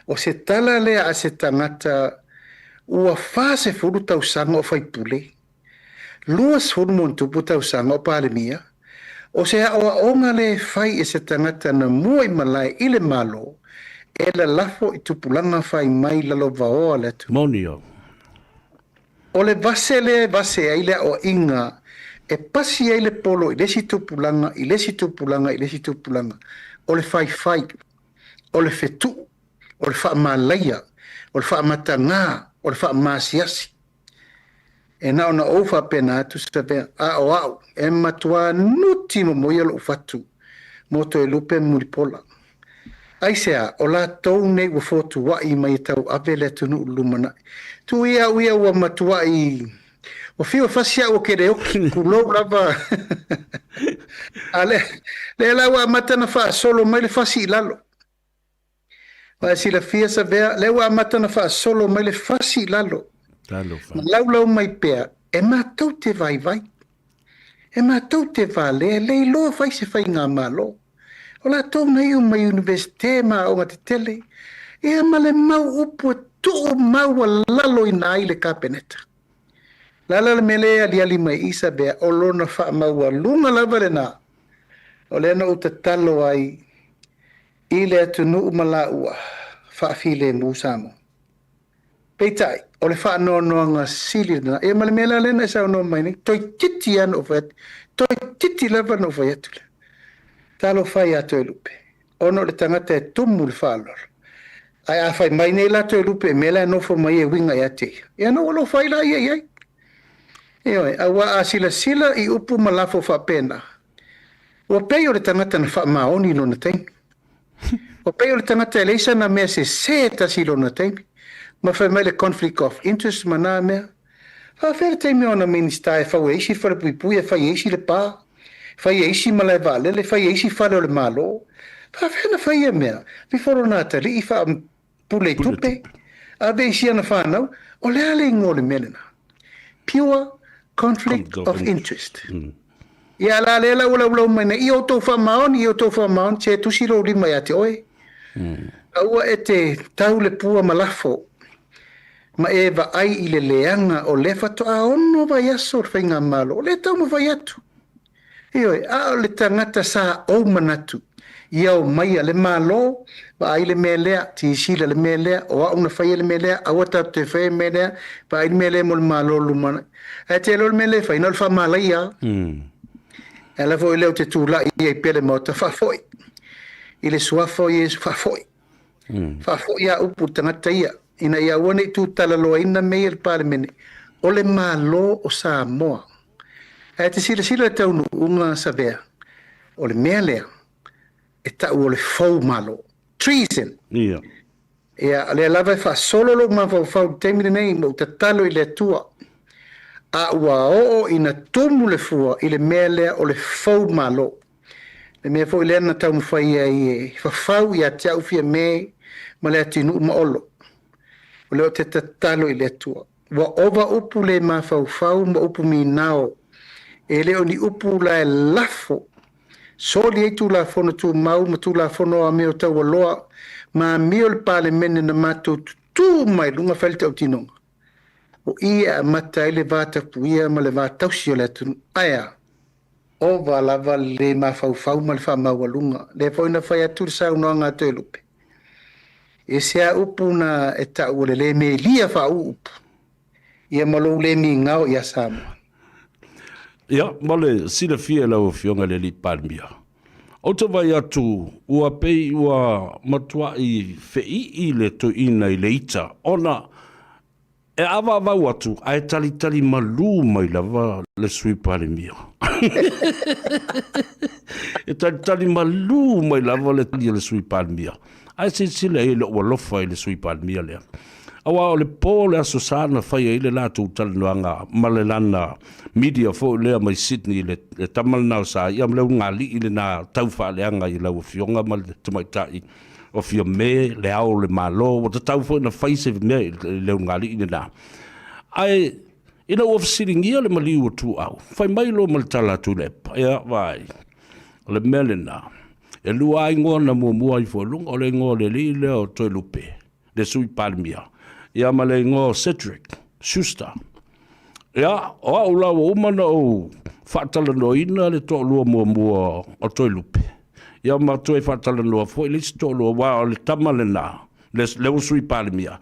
O se tala lea a se tangata ua fase furu tausanga o fai pule. Luas furu montupu tausanga o palemia. O se aoa onga le fai e se tangata na mua i malai ile malo. E la lafo i tupulanga fai mai lalo vaoa le tu. Monio. O le vase ai le o inga e pasi ai le polo i lesi tupulanga, i lesi tupulanga, i lesi tupulanga. O le fai, o le fetu, o le wha malaya, o le wha matanga, o le wha masiasi. E nao na ofa pena atu sa vea, au, e matua nuti mo moia lo ufatu, moto e lupe muripola. Ai sea, o la tau nei wa fotu wai mai tau ave le tunu lumana. Tu ia ua matua i... O fio fasia o kere oki kulo lava. Le la ua matana fa solo mai le fasi lalo. Wa si la fia sa vea, le ua matana fa solo mai le fasi lalo. Lau mai pea, e matau te vai. E matau te vale, le loa fai se fai ngā malo. O la tau nei o mai universite ma o ngati tele. E male mau upu tu mau lalo i nai le kapeneta. Lala le mele ali mai isa bea o lona wha mau lunga lava le na. O le ana uta talo ai i le atunu umala ua wha file musamo. Peitai, o le wha noa ngā sili na. E male mele alena isa o no mai ni. Toi titi anu o whaiatu. Toi titi lava no whaiatu le. Talo fai ato e lupe. Ono le tangata e tumu le whaalor. Ai a fai mai nei lato e lupe, mela nofo mai e winga e ate. E ano olo fai la iai. E oi, a wa a sila i upu malafo wha pena. Ua pei o le tangata na wha maoni lo na teimi. Ua pei o le tangata e leisa na mea se tasi lo na teimi. Ma fai mai le conflict of interest ma na mea. Fa fere teimi o na minista e fau eisi whare pui e fai eisi le pā. Fai eisi malai vale, le fai eisi fale o le malo. Whawhena whaia mea. Whiwhoro nā tari I wha pule tupe. A be isi ana whanau. O lea le ngore melena. Pure conflict of interest. Ia la lela ula mai I o tau whamaon, che tusiro rima ia te oe. Aua e te tau le pua malafo. Ma e va ai I le leanga o le fato a ono vai aso whainga malo. O le tau ma vai atu. Ioi, a o le tangata sa o manatu. Ia o mai le malo, va ai le melea, ti sila le melea, o a una whaia le melea, a wata te whaia melea, va ai le melea mo le malo lumana. E te alo le melea, whaina le wha malaia. E la foi leo te tūla I e pele mo ta whafoi. I le suafo I e whafoi. Whafoi a upu tangata ia. Ina ia wane tu tala loa ina mei el pale mene. O le malo o Samoa. E te sila taunu unga savea. O le mea lea. E tau o le fau malo. Treason. Ia. Ia le lava fa solo lo ma fau temine nei mo te talo I le tua. A ua o ina tomu le fua I le mea lea o le fau malo. Le mea fau I lea na tau mwhai ai e fau I a te au fia me ma le atinu ma olo. O leo te tatalo I le tua. Wa ova upu le ma fau ma upu mi nao. E leo ni upu la e lafo. Soli e tu la fono tu mau ma tu la fono a meo tau aloa. Ma meo le pale mene na mato tu mai lunga felte au tinonga. O ia mata I le vata puia ma le vata tausi o le tunu. Aia. O va lava le ma fau ma le wha maua lunga. Le foina whai atu le sau noa ngā tue lupe. E sea upu na e tau le me lia wha upu. Ia malo le mi ngao ia Samoa. Ia, male sila fia lau fionga le li palmia. O te vai atu, ua pei ua matua I fei le to ina I le ita. Ona, e awa vau atu, ai tali malu mai lava le sui palmia. E tali malu mai lava le sui palmia. Ai sila e le ua lofa I le sui palmia lea. Awa o le po le aso sana whai le lātou talanoanga malelana media fo lea mai Sydney le tamal nao sa ia mleu ngali I le na tauwha leanga I lau fionga ma le tamaitai o fia me le ao le malo o te tauwha na whaise me leu ngali I le na. Ai ina ua fasiringia le mali ua tu au. Whai mai lo mal tala tu lepa. Ia vai. Le melena. E lua ai ngoa na mua I fōlunga o le ngoa le li leo toi lupe. Le sui palmia. Ia male ngō Cedric, Schuster. Ia, o au lau o umana o whaatala no ina le tō lua mua o toi lupe. Ia ma toi whaatala no fo I lisi tō lua wā o le tamale nā, le usui palimia.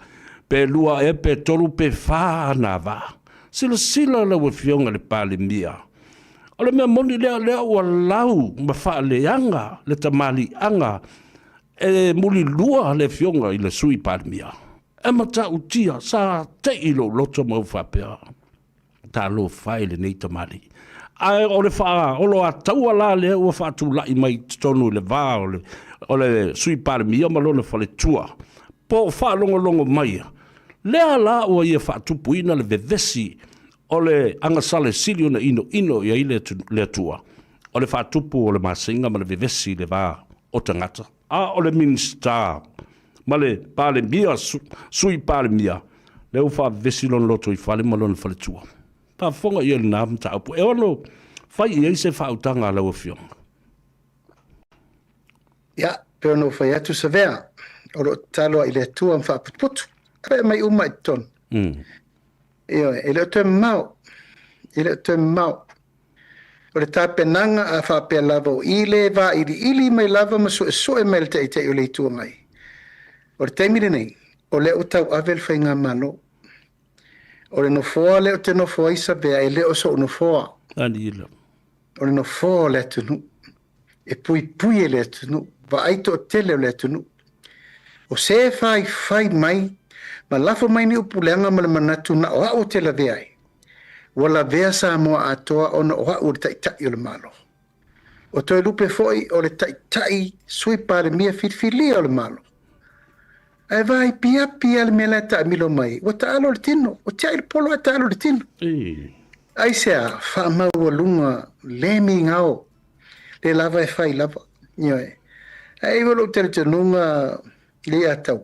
Pe lua e pe tolu pe whāna wā. Sila lau e fionga le palimia. O le mea moni lea ua lau ma wha leanga, le tamali anga, e muli lua le fionga I le sui palimia. E mata utia sa te ilo loto mau whapea. Tā lo whai le nei tamari. Ai o le wha, o lo a taua la le ua whātu lai mai tonu le vā o le sui pare mia malona whale tua. Po wha longo mai. Lea la ua ia whātupu ina le vevesi o le angasale silio na ino ia I le tua. O le whātupu o le masinga ma le vevesi le vā o tangata. A o le minister. Male pale mia sui pale mia le ufa vesilon loto I fale malon fale tua ta fonga I na mta apu e ono fai I se fa utanga la ofio ya pero no fai atu severa o lo talo I le tua mfa put e mai uma ton io e le te mau o le tapenanga a fa pe lavo ile va ili mai lava ma so e mel te o le tua mai. O le taimire nei, o le o tau avel whainga malo. O le nofoa le o te nofoa isa bea e le o so nofoa. ani ila O le nofoa le atunu. E pui le atunu. Va aito o tele le atunu. O se fai mai, ma lafo mai ni upuleanga ma le manatu na oa o te la vea ai. Wala vea sa moa atoa ona oa o le taitai o le malo. O toi lupe foi o le taitai sui pare mia filfilia o le malo. Ai vai pia le mela ta milo mai. O ta alo le tino. O tia il polo ta alo le tino. Ai sea fa mau lunga le mi ngao. Le lava e fai lava. Nyoe. Ai walo terjanunga le atau.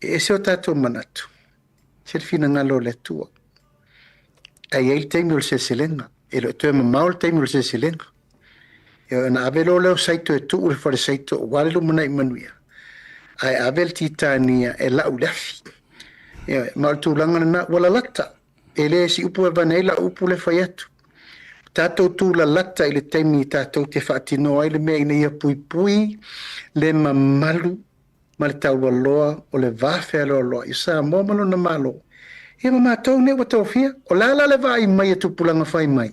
E se o tatou manatu. Se fina ngalo le tua. Ai el teimi o se selenga. E lo te mamau le teimi o se selenga. E na avelo leo saito e tu ule fare saito wale lo mana imanuia. Ai avel titania e la ulafi. E mal tu langa na wala lata. E le si upu e vanela upu le faiatu. Tatou tu la lata i le teimi tatou te whaatino ai le mea ina ia pui pui le mamalu ma le tau aloa o le vafe aloa i sa momalo na malo. Ia mamatou ne wa tau fia o lala le vai mai e tupulanga fai mai.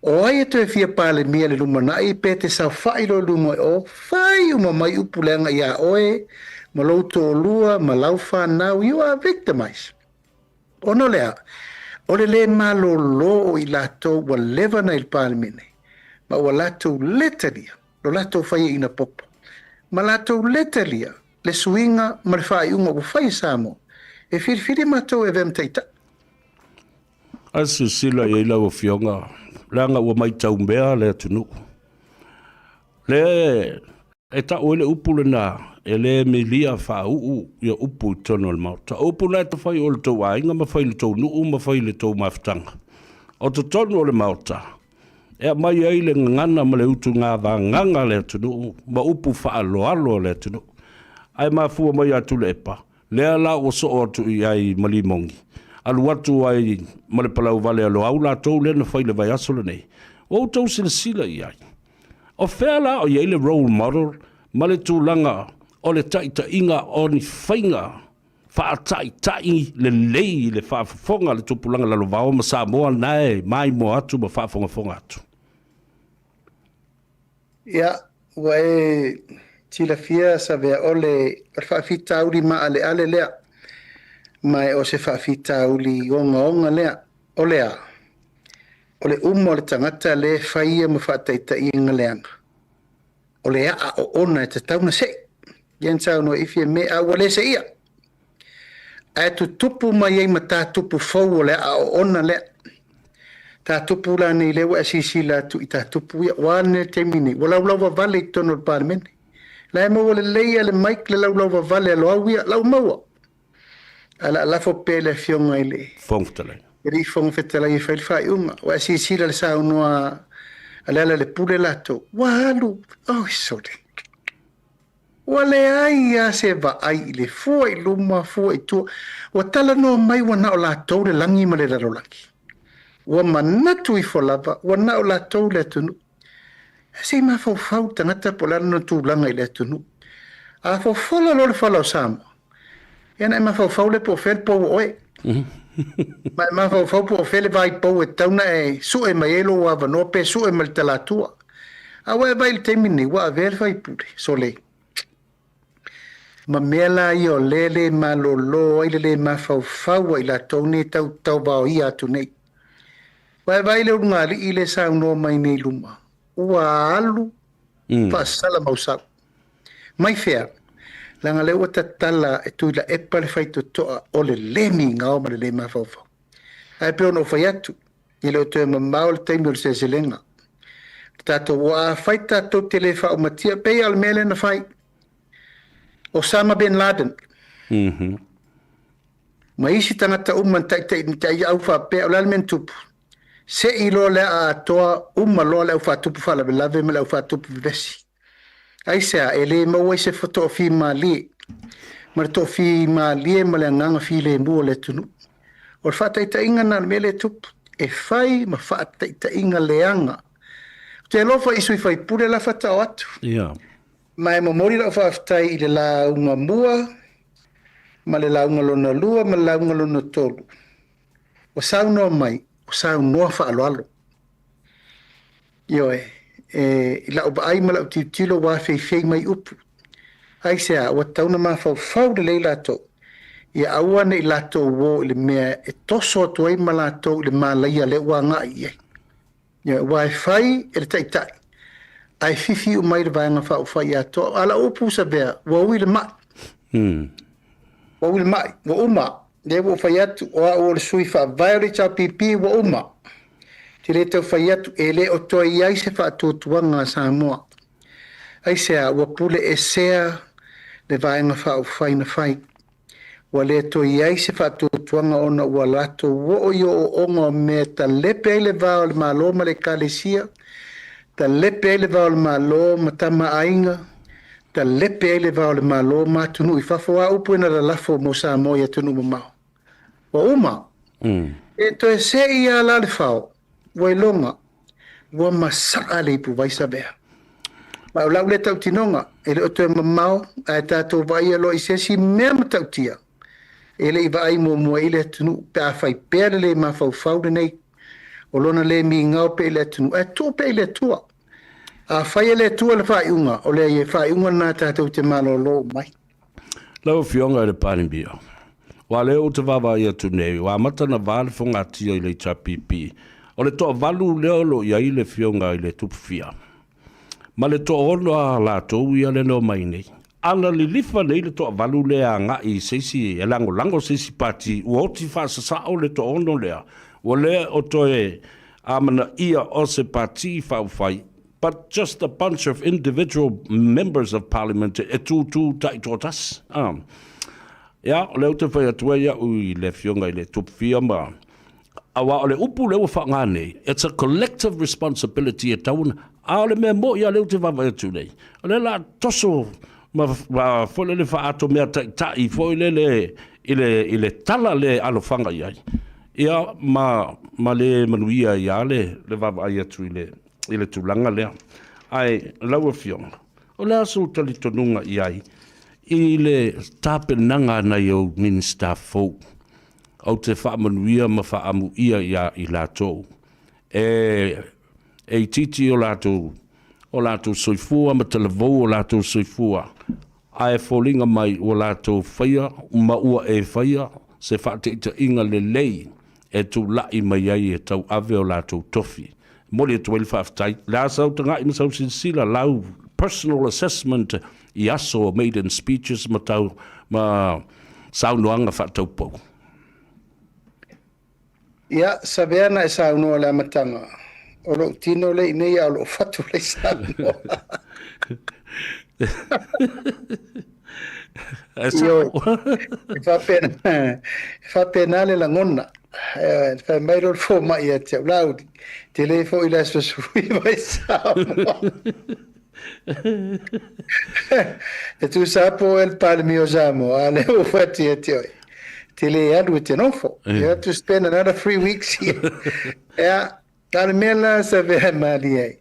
O ai e te fia pale mia le lumana i pe te sa fai lo lumo o fai uma mai upulenga ia oe ma louto o lua ma lau whanau you are victimized. Ono lea. O le malo lo i lato wa leva na il palmine. Ma wa lato letalia. Lo lato fai ina popo. Ma lato letalia. Le suinga ma le fai unga u fai samo. E firi mato e vem teita. Asu sila e ila o fionga. Langa ua mai tau mea le atunu. Le e ta oile upu le na. E le me lia wha uu ia upu i tono le mau. Ta upu le ta whai o le tau ainga ma whai le tau nuu ma whai le tau maftanga. O ta tono le mau ta. E mai ai le ngana ma le utu ngā wā nganga le atunu. Ma upu wha alo alo le atunu. Ai ma fua mai atu le epa. Lea la o so atu i ai malimongi. Alu atu ai ma le palau vale alo au la tau le na whai le vai aso le nei. O tau sila i ai. O whea la o iei le role model ma le tūlanga o le taita inga o ni whainga wha tai le lei le whaafonga le tupulanga lalo vao ma sa moa nae mai mo atu ma whaafonga atu. Ia, wae tila fia sa vea ole whaafita uri ma ale lea. Mai o se whaafita uri onga lea. O lea. O le umo le tangata le whaia ma whaataita inga leanga. O le a o ona e te tauna se. Ien tau no ifie me a wale se ia. A tu tupu mai ei ma tā tupu fau o le a o ona lea. Tā tupu la nei lewa asisi la tu i tā tupu ia. Wane te mini. Walaulau vale i tono le parlemene. La e maua le leia le maik le laulau vale alo au ia. Lau maua. Ala lafo pele fionga ile. Fongtale. Iri fonga fetala i whai unga. Wa asisi la le sa unua alala le pule lato. Walu. Oh, sorry. Wale ai a se va ai le fua i luma fua i tua. Wa tala no mai wa nao la tau le langi ma le raro langi. Wa manatu i folava, wa nao la tau le tunu. Se ma fau tangata po lana no tu langa i le tunu. A fola lo le falau sama. Iana ma fau le po fel po oe. Ma fau po fel vai po e tauna e su e mai elo wa vano pe su e mal talatua. A wa vai le temini wa ver vai pure sole. Ma mela i o lele ma lolo i le ma fau i la tone tau bao i atu nei. Vai le ungari i le sa no mai nei luma. Ua alu pasala mausau. Mai fea. Langa leo tatala e tui la epa le fai toa o le lemi ngao ma le ma fau. Ai peo no fai atu. I leo te mamau le teimi o le seselenga. Tato wa fai tato te le fau matia pe al mele na fai. Osama bin Laden. Ma isi tangata tai au fa pe o lalmen tupu. Se i lo le a toa lo le au fa tupu fa la lave me le au fa tupu vesi. Ai sea ele ma wai se foto fi mali. Ma to fi mali ma le nganga fi le mu le tunu. O fa tai inga na me le tupu. E fai ma fa tai inga leanga. Te lo fa isu fai pure la fata o atu. Yeah. Mai mamori la whaftai i le la unga mua, ma le la unga lona lua, ma le la unga lona tolu. O sau noa mai, o sau noa wha alo. Ioe, i la upa ai ma la utilo wa fei mai upu. Ai sea, wa tauna ma fau le lei lato. Ia aua ne i lato wo i le mea e toso atu ai ma lato i le maa laia le ua ngā i e. Ioe, wa e fai e le taitai. Ai fifi o mai le vaenga whai ato. Ala upu sa bea, wa ui le mai. Wa ui le mai, wa uma. Le wa whai atu, o le sui wha vaere cha pipi wa uma. Te le tau whai atu, e le o toi iai se wha atuatuanga sa moa. ai sea ua pule e sea le vaenga whaina whai. Wa le to iai se whatuatuanga ona ua lato wo i o onga me ta lepe ai le vao le malo ma le kalesia, ta lepe ai le vao le malo ma tama ainga, ta lepe ai le vao le malo ma tunu i fafo a upu ina la lafo mo sa mo ia tunu mamao. Wa uma, e to e se ia la le fao, wa ilonga, wa masaa le ipu vaisa bea. Ma o lau le tau tinonga, e le o to e mamao, a e tato vai alo i sesi mea matau tia. Ele i vai mo ile tunu pe a fai pere le ma fau fau nei o lona le mi ngau pe ile tunu e tu pe ile tua a fai le tua le fai unga o le fai unga na tatu te malo lo mai lau fionga le panibia wa le o te vava ia tu nei wa mata na vale fonga tia ile chapipi o le to valu le lo ia ile fionga ile tupfia ma le to ono la to ia le no mai nei ana li lifa nei le toa valu lea nga i seisi e lango seisi pati uoti fasa sao le toa ono lea o lea o toe amana ia o se pati fai but just a bunch of individual members of parliament e tu tai totas ya o leo te whai atua ia ui le fionga i le tupfia ma awa o le upu leo wha nei it's a collective responsibility e tauna a o le mea mo ia leo te vava atu nei o le la toso ma fole le fa ato mea tai fo ile tala le alofanga ia ia ma le manuia ia le vava ia tu ile tulanga le ai lawa fiong o le asu tali tonunga ia ile tapenanga na yo minister fo au te fa manuia ma fa amu ia i lato e titi o lato soifua ma televou o lato soifua ai folinga mai o lato faia ma ua e faia se whateita inga le lei e tu lai mai ai e tau ave o lato tofi moli e tueli whaftai la sau tanga ima sau sinsila lau personal assessment i aso maiden speeches ma tau ma sau noanga whatau pou ia sabeana e sau noa le amatanga o lo tino le nei a lo fatu le sau noa Io fa penale la ngonna fa mai lo fo mai e te laudi telefo il asso sui vai sa e tu sapo el palmio jamo ale o fatti e te tele adu te non fo you have to spend another 3 weeks here yeah Carmela se ve mali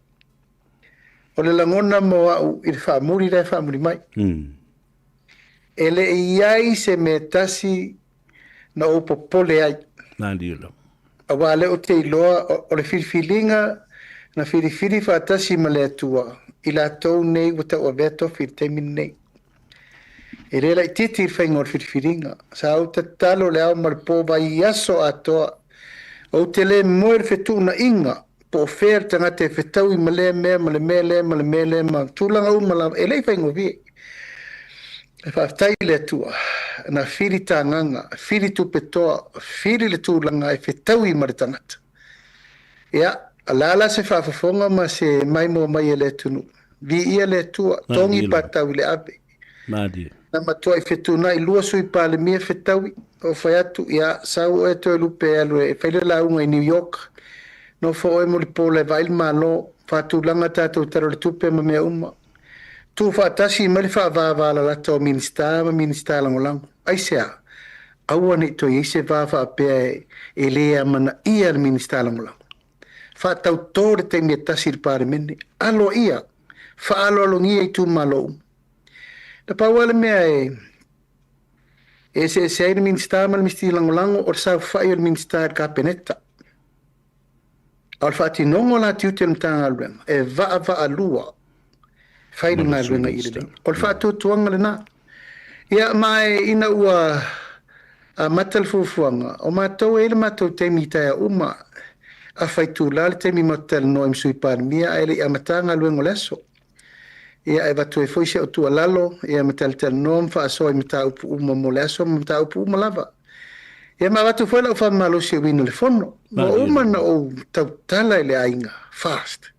o le langona mo au il fa muri mai ele iai se metasi na o popole ai Nandilo awale o te loa o le filfilinga na filifili fa tasi male tua ila tou nei wata o veto fil temine ele la titi fengo filfilinga sa o te talo le au mal po vai aso ato o te le moer fetu na inga po fer tanga te fetau i male mele ma tulanga u mala ele fengo vi fa taile tua na fili tanganga fili tu petoa fili le tulanga e fetau i maritangata ya alala se fa fonga ma se mai mo mai ele tunu vi ia le tua tongi patau le ape Madi na matua i fetu na i lua sui pale mia fetau o faiatu ya sau e to lupe alu e fele la unga i New York no fo e mo li pole vail malo fa tulanga tatu taro le tupe ma mea uma tu fa tasi mali fa va la to minister langolang ai sea awane to yese va pe elea mana ia minister langolang fa tau tore te me tasi pare meni alo ia fa alo longi e tu malo da pa wala me ese minister langolang o sa fa il minister capenetta al fati non la tutem tangal e va alua fai na luenga ire o fatu tuanga lena ia mai ina ua a matal fufuanga o matou ele matou te mita uma a fai tu la te mi matal no im sui par mia ele a matanga luenga leso ia e vatu e foi se o tu lalo ia matal tel nom fa so im ta upu uma moleso mta upu uma lava ia ma vatu foi la fa malo se win le fono o uma na o tau tala ele ainga fast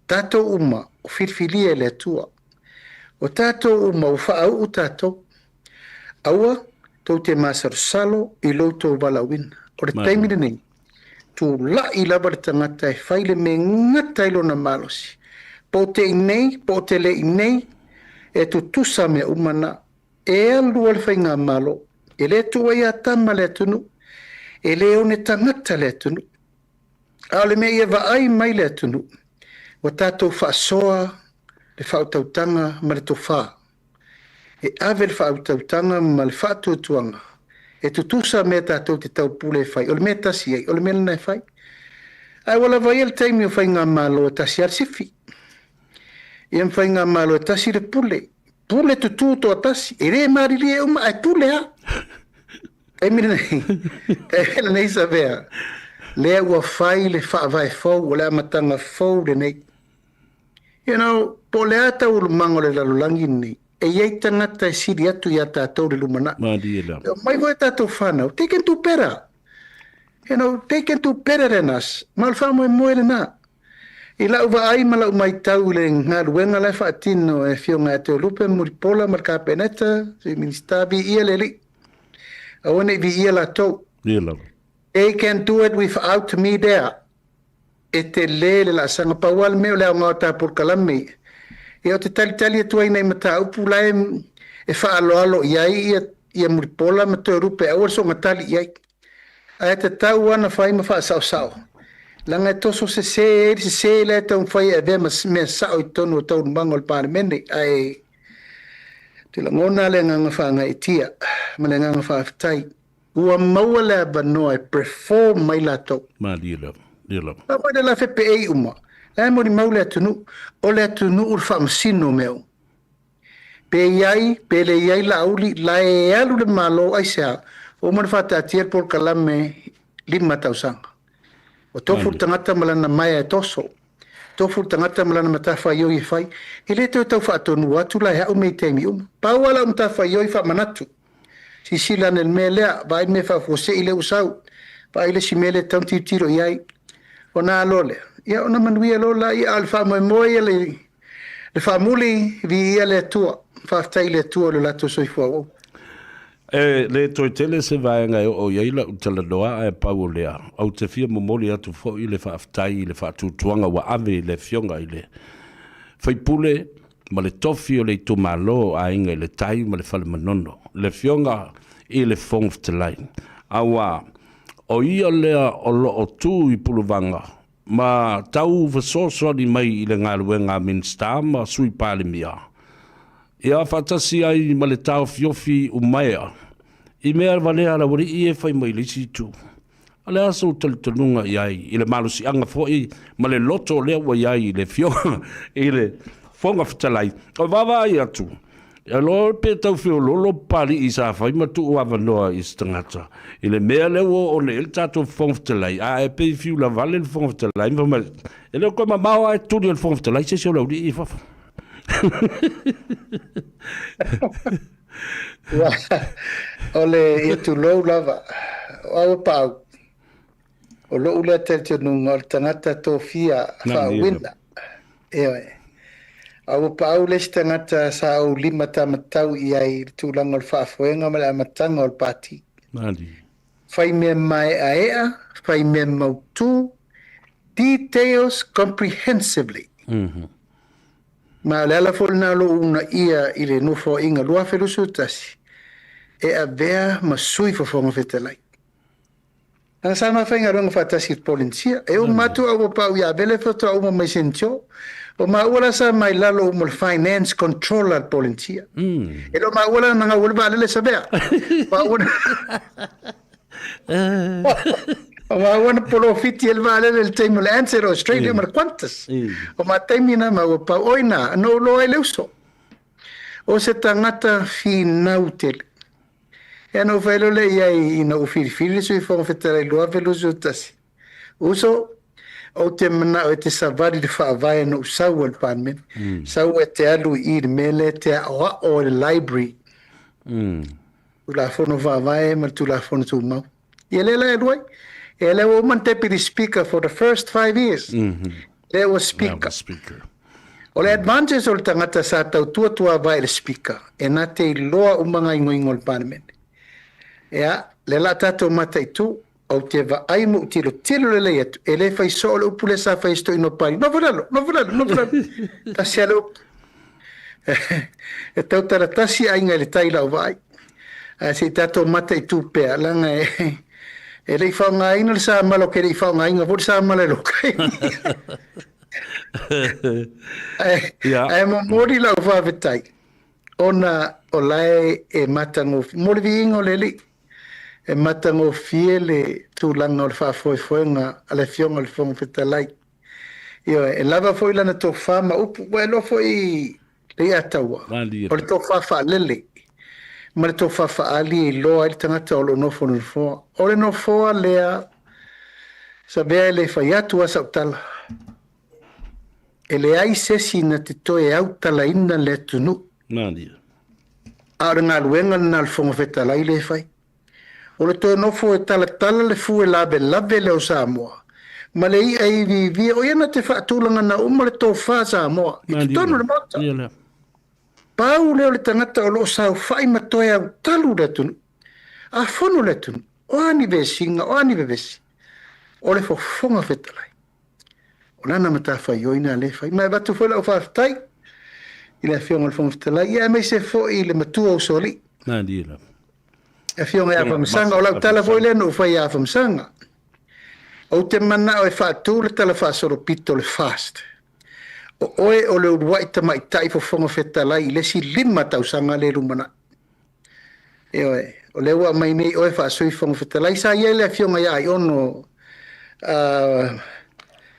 tato uma o firfilia le tua O tātou o mauwhaau o tātou. Aua, tau te māsar salo I loutou walawina. O re taimire nei, tu la I lava le tangata e whaile me ngata ilo na malosi. Po te inei, po te le inei, e tu tusa me umana, e alu al whainga malo, e le tu ai atama le tunu, e le one tangata le tunu. Ale me ia vaai mai le tunu, wa tātou whaasoa, le whautautanga ma le tofa. E ave le whautautanga ma le whaatutuanga. E tutusa me tātou te tau pule whai. O le me tasi ei, o le me lana e whai. Ai wala vai el taimi o whainga malo e tasi ar sifi. Ia whainga malo e tasi le pule. Pule tutu to tasi. E re marili e uma, ai pule ha. Kai mire nei. Kai mire nei sa vea. Lea ua whai le whaavai fau, o lea matanga fau le nei. You know, po lea tau mango le lalulangi nei. E iei tangata e siri atu ia tātou le lumana. Mai voe tātou whanau. They can do better. You know, they can do better than us. Mal whamoe moe le nā. I lau wa ai ma lau mai tau le ngā ruenga le whaatino e whionga e te lupe muripola mar ka peneta, se minista vi ia le li. Awane vi ia la tau. They can do it without me there. E te le la sanga pawal meo le au ngāta por kalame. E o te tali e tuai nei mata upu lai e whaaloalo iai ia muripola ma te rupe awar so matali iai. A te tau ana whai ma wha sao. Langa e toso se le tau whai e vea mea sao I tonu o tau mango al pārmene. Ai te langona le nganga whanga I tia, ma le nganga wha aftai. Ua maua le abanoa e perform mai la tau. Ma dila. Pa mai le la fepe ei uma. Lai mori mau le atunu, o le atunu ur whamasino meo. Pe le iai la auli, la e alu le malo ai sea, o mani whata atia por kalame 5 tausanga. O tofu tangata malana mai e toso, tofu tangata malana mata whai i whai, I le tau tau whaatonu atu lai hau mei teimi Pau ala mta whai oi whamanatu. Si sila nel me lea, vai me whafose I le usau, vai le si mele tau tiro iai, o nā lole. Ia ona manuia lola ia al fa moe le famuli vi ia le tua fa tai le tua le lato soifua le toitele se vai ngai o ia la utala doa e paulea au te fia momoli atu fo I le fa tai le fa tuanga wa ave le fionga I le fai pule ma le tofi o le tumalo a inga le tai ma le fale manono le fionga I le fong te line awa o ia lea o lo o tu I puluvanga ma tau vasoso ni mai I le ngaluenga minsta ma sui pale mia. Ia fatasi ai ma le tau fiofi umea. I mea valea la wari I e fai mai lisi tu. Ale aso talunga iai I le malusi anga foi ma le loto lea wa iai le fionga I le fonga fitalai. O vava I atu. E lo pe tau fio lolo pali I sa fai ma tu ua vanoa I stangata. I le mea leo o le il tato fongftelai. A e pe fiu la vale il fongftelai. E leo koe ma maua e tuli il fongftelai. Se seo lau di I fafa. O le ia tu lou lava. O pau. O lo ule te nunga o le tangata tō fia whawina. Ewe. Au pau le tangata sa au 5 tamatau I ai tūlanga o le whaafoenga ma le amatanga o le pati. Fai mea mai a ea, fai mea mautu, details comprehensively. Ma le ala fol na lo una ia I le nofo inga lua felusu tasi. E a vea ma sui fofonga fetalai. Ang sama whainga runga whatasi polinsia. E o matu au pau ia vele foto au ma mai sentio. O maula sa mai lalo o finance controller polinsia. E lo maula nanga ulva lele sabea. Maula o maula profiti el vale del time answer Australia mar quantas. O matemina ma o pa oina no lo eleuso. O se tangata finautel. E no velo le ia no fili so fo fetare lo velo tasi. Uso o te mana o te savari de whaavai no sau al panmen. Sau e te alu I mele te awa o le library. Tu la fono whaavai ma tu la fono tu mau. I le la e luai. E le o man te piri speaker for the first 5 years. Le o speaker. O le advantage o le tangata sa tautua vai le speaker, e nā te loa umanga ingoingo le parliament. Ea, le la tatou mata i tu, au te va ai mo tilo le le atu, e le fai so le upule sa fai sto ino pari, no volalo, ta sia le upu. E tau taratasi ainga le taila o vai. Se tatou mata i tu pea, langa e le whaunga ina le sa malo ke le whaunga inga, vore sa malo lo kai. Ai mo mori lau whawhetai. Ona o lai e matangofi. Mori vi ingo le li. E matangofi le tūlanga o le whawhoefoenga a le fionga le whonga whetalai. Io e lava foi lana tō whama upu. Wa e lo foi le ataua. O le tō whawha lele. Ma le tō whawha ali i loa i tangata o lo nofo no foa. O le nofoa lea sa bea le whai atu asa utala. E le ai sesi na te toe au tala ina le tunu. Nādia. Aore ngā luenga na le whonga whetalai le whai. O le toe nofo e tala le fu e lave le o Samoa. Ma le i ai vi o iana te whaatulanga na uma le tō wha Samoa. I te tonu le mata. Pau leo le tangata o lo sau whai ma toe au talu le tunu. A whono le tunu. O ani vesinga, o ani vevesi. O le whonga whetalai. O nana mata whai oina le whai. Mai batu whai lau whawhtai. I le whionga le whonga whetalai. Ia mei se whoi le matua o soli. Nādia. E whionga e awhamsanga. O lau tala whoi le no whai a awhamsanga. O te mana o e whaatu le tala whaasoro pito le fast. O oe o le uruai ta mai tai fo whonga whetalai. Le si lima tausanga le rumana. E oe. O le ua mai nei oe whaasoi whonga whetalai. Sa ia le whionga ia i ono.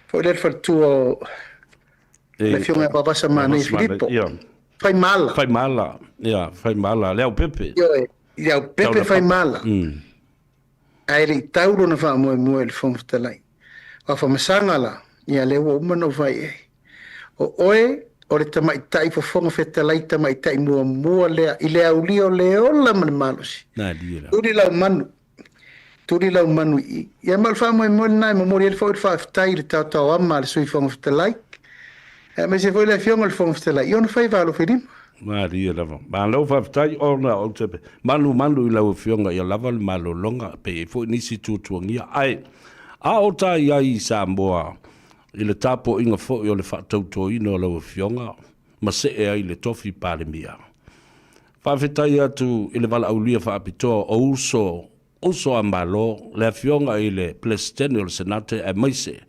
Foi le whatu le whionga e papasa mana i Filipo. Fai mala. Fai mala. Ia, fai mala. Leo Pepe. Leo Pepe fai mala. Ai le tauro na wha moe le whonga whetalai. Wa whamasanga la. Ia le ua umano vai e. O oe, o le tamai tai fo whonga whetalai tamai tai mua lea. I le au lio le ola mani malosi. Turi lau manu. Turi lau manu i. Ia mal wha moe nai mo mori ele whau whawhitai le tau ama le sui whonga whetalai. Me se foi le whionga le whonga whetalai. Iona whai walo whirima. Maria lava. Ma lau whawhitai ona o tepe. Manu i lau whionga ia lava le malo longa. Pe e fo nisi tuatuangia. Ai, a o tai ai Samoa. I le tapo inga fo i o le whaatauto ino lau whionga. Ma se e ai le tofi pale mia. Whawhitai atu i le wala aulia whaapitoa o uso a malo, le whionga i le Plestene o le Senate e maise,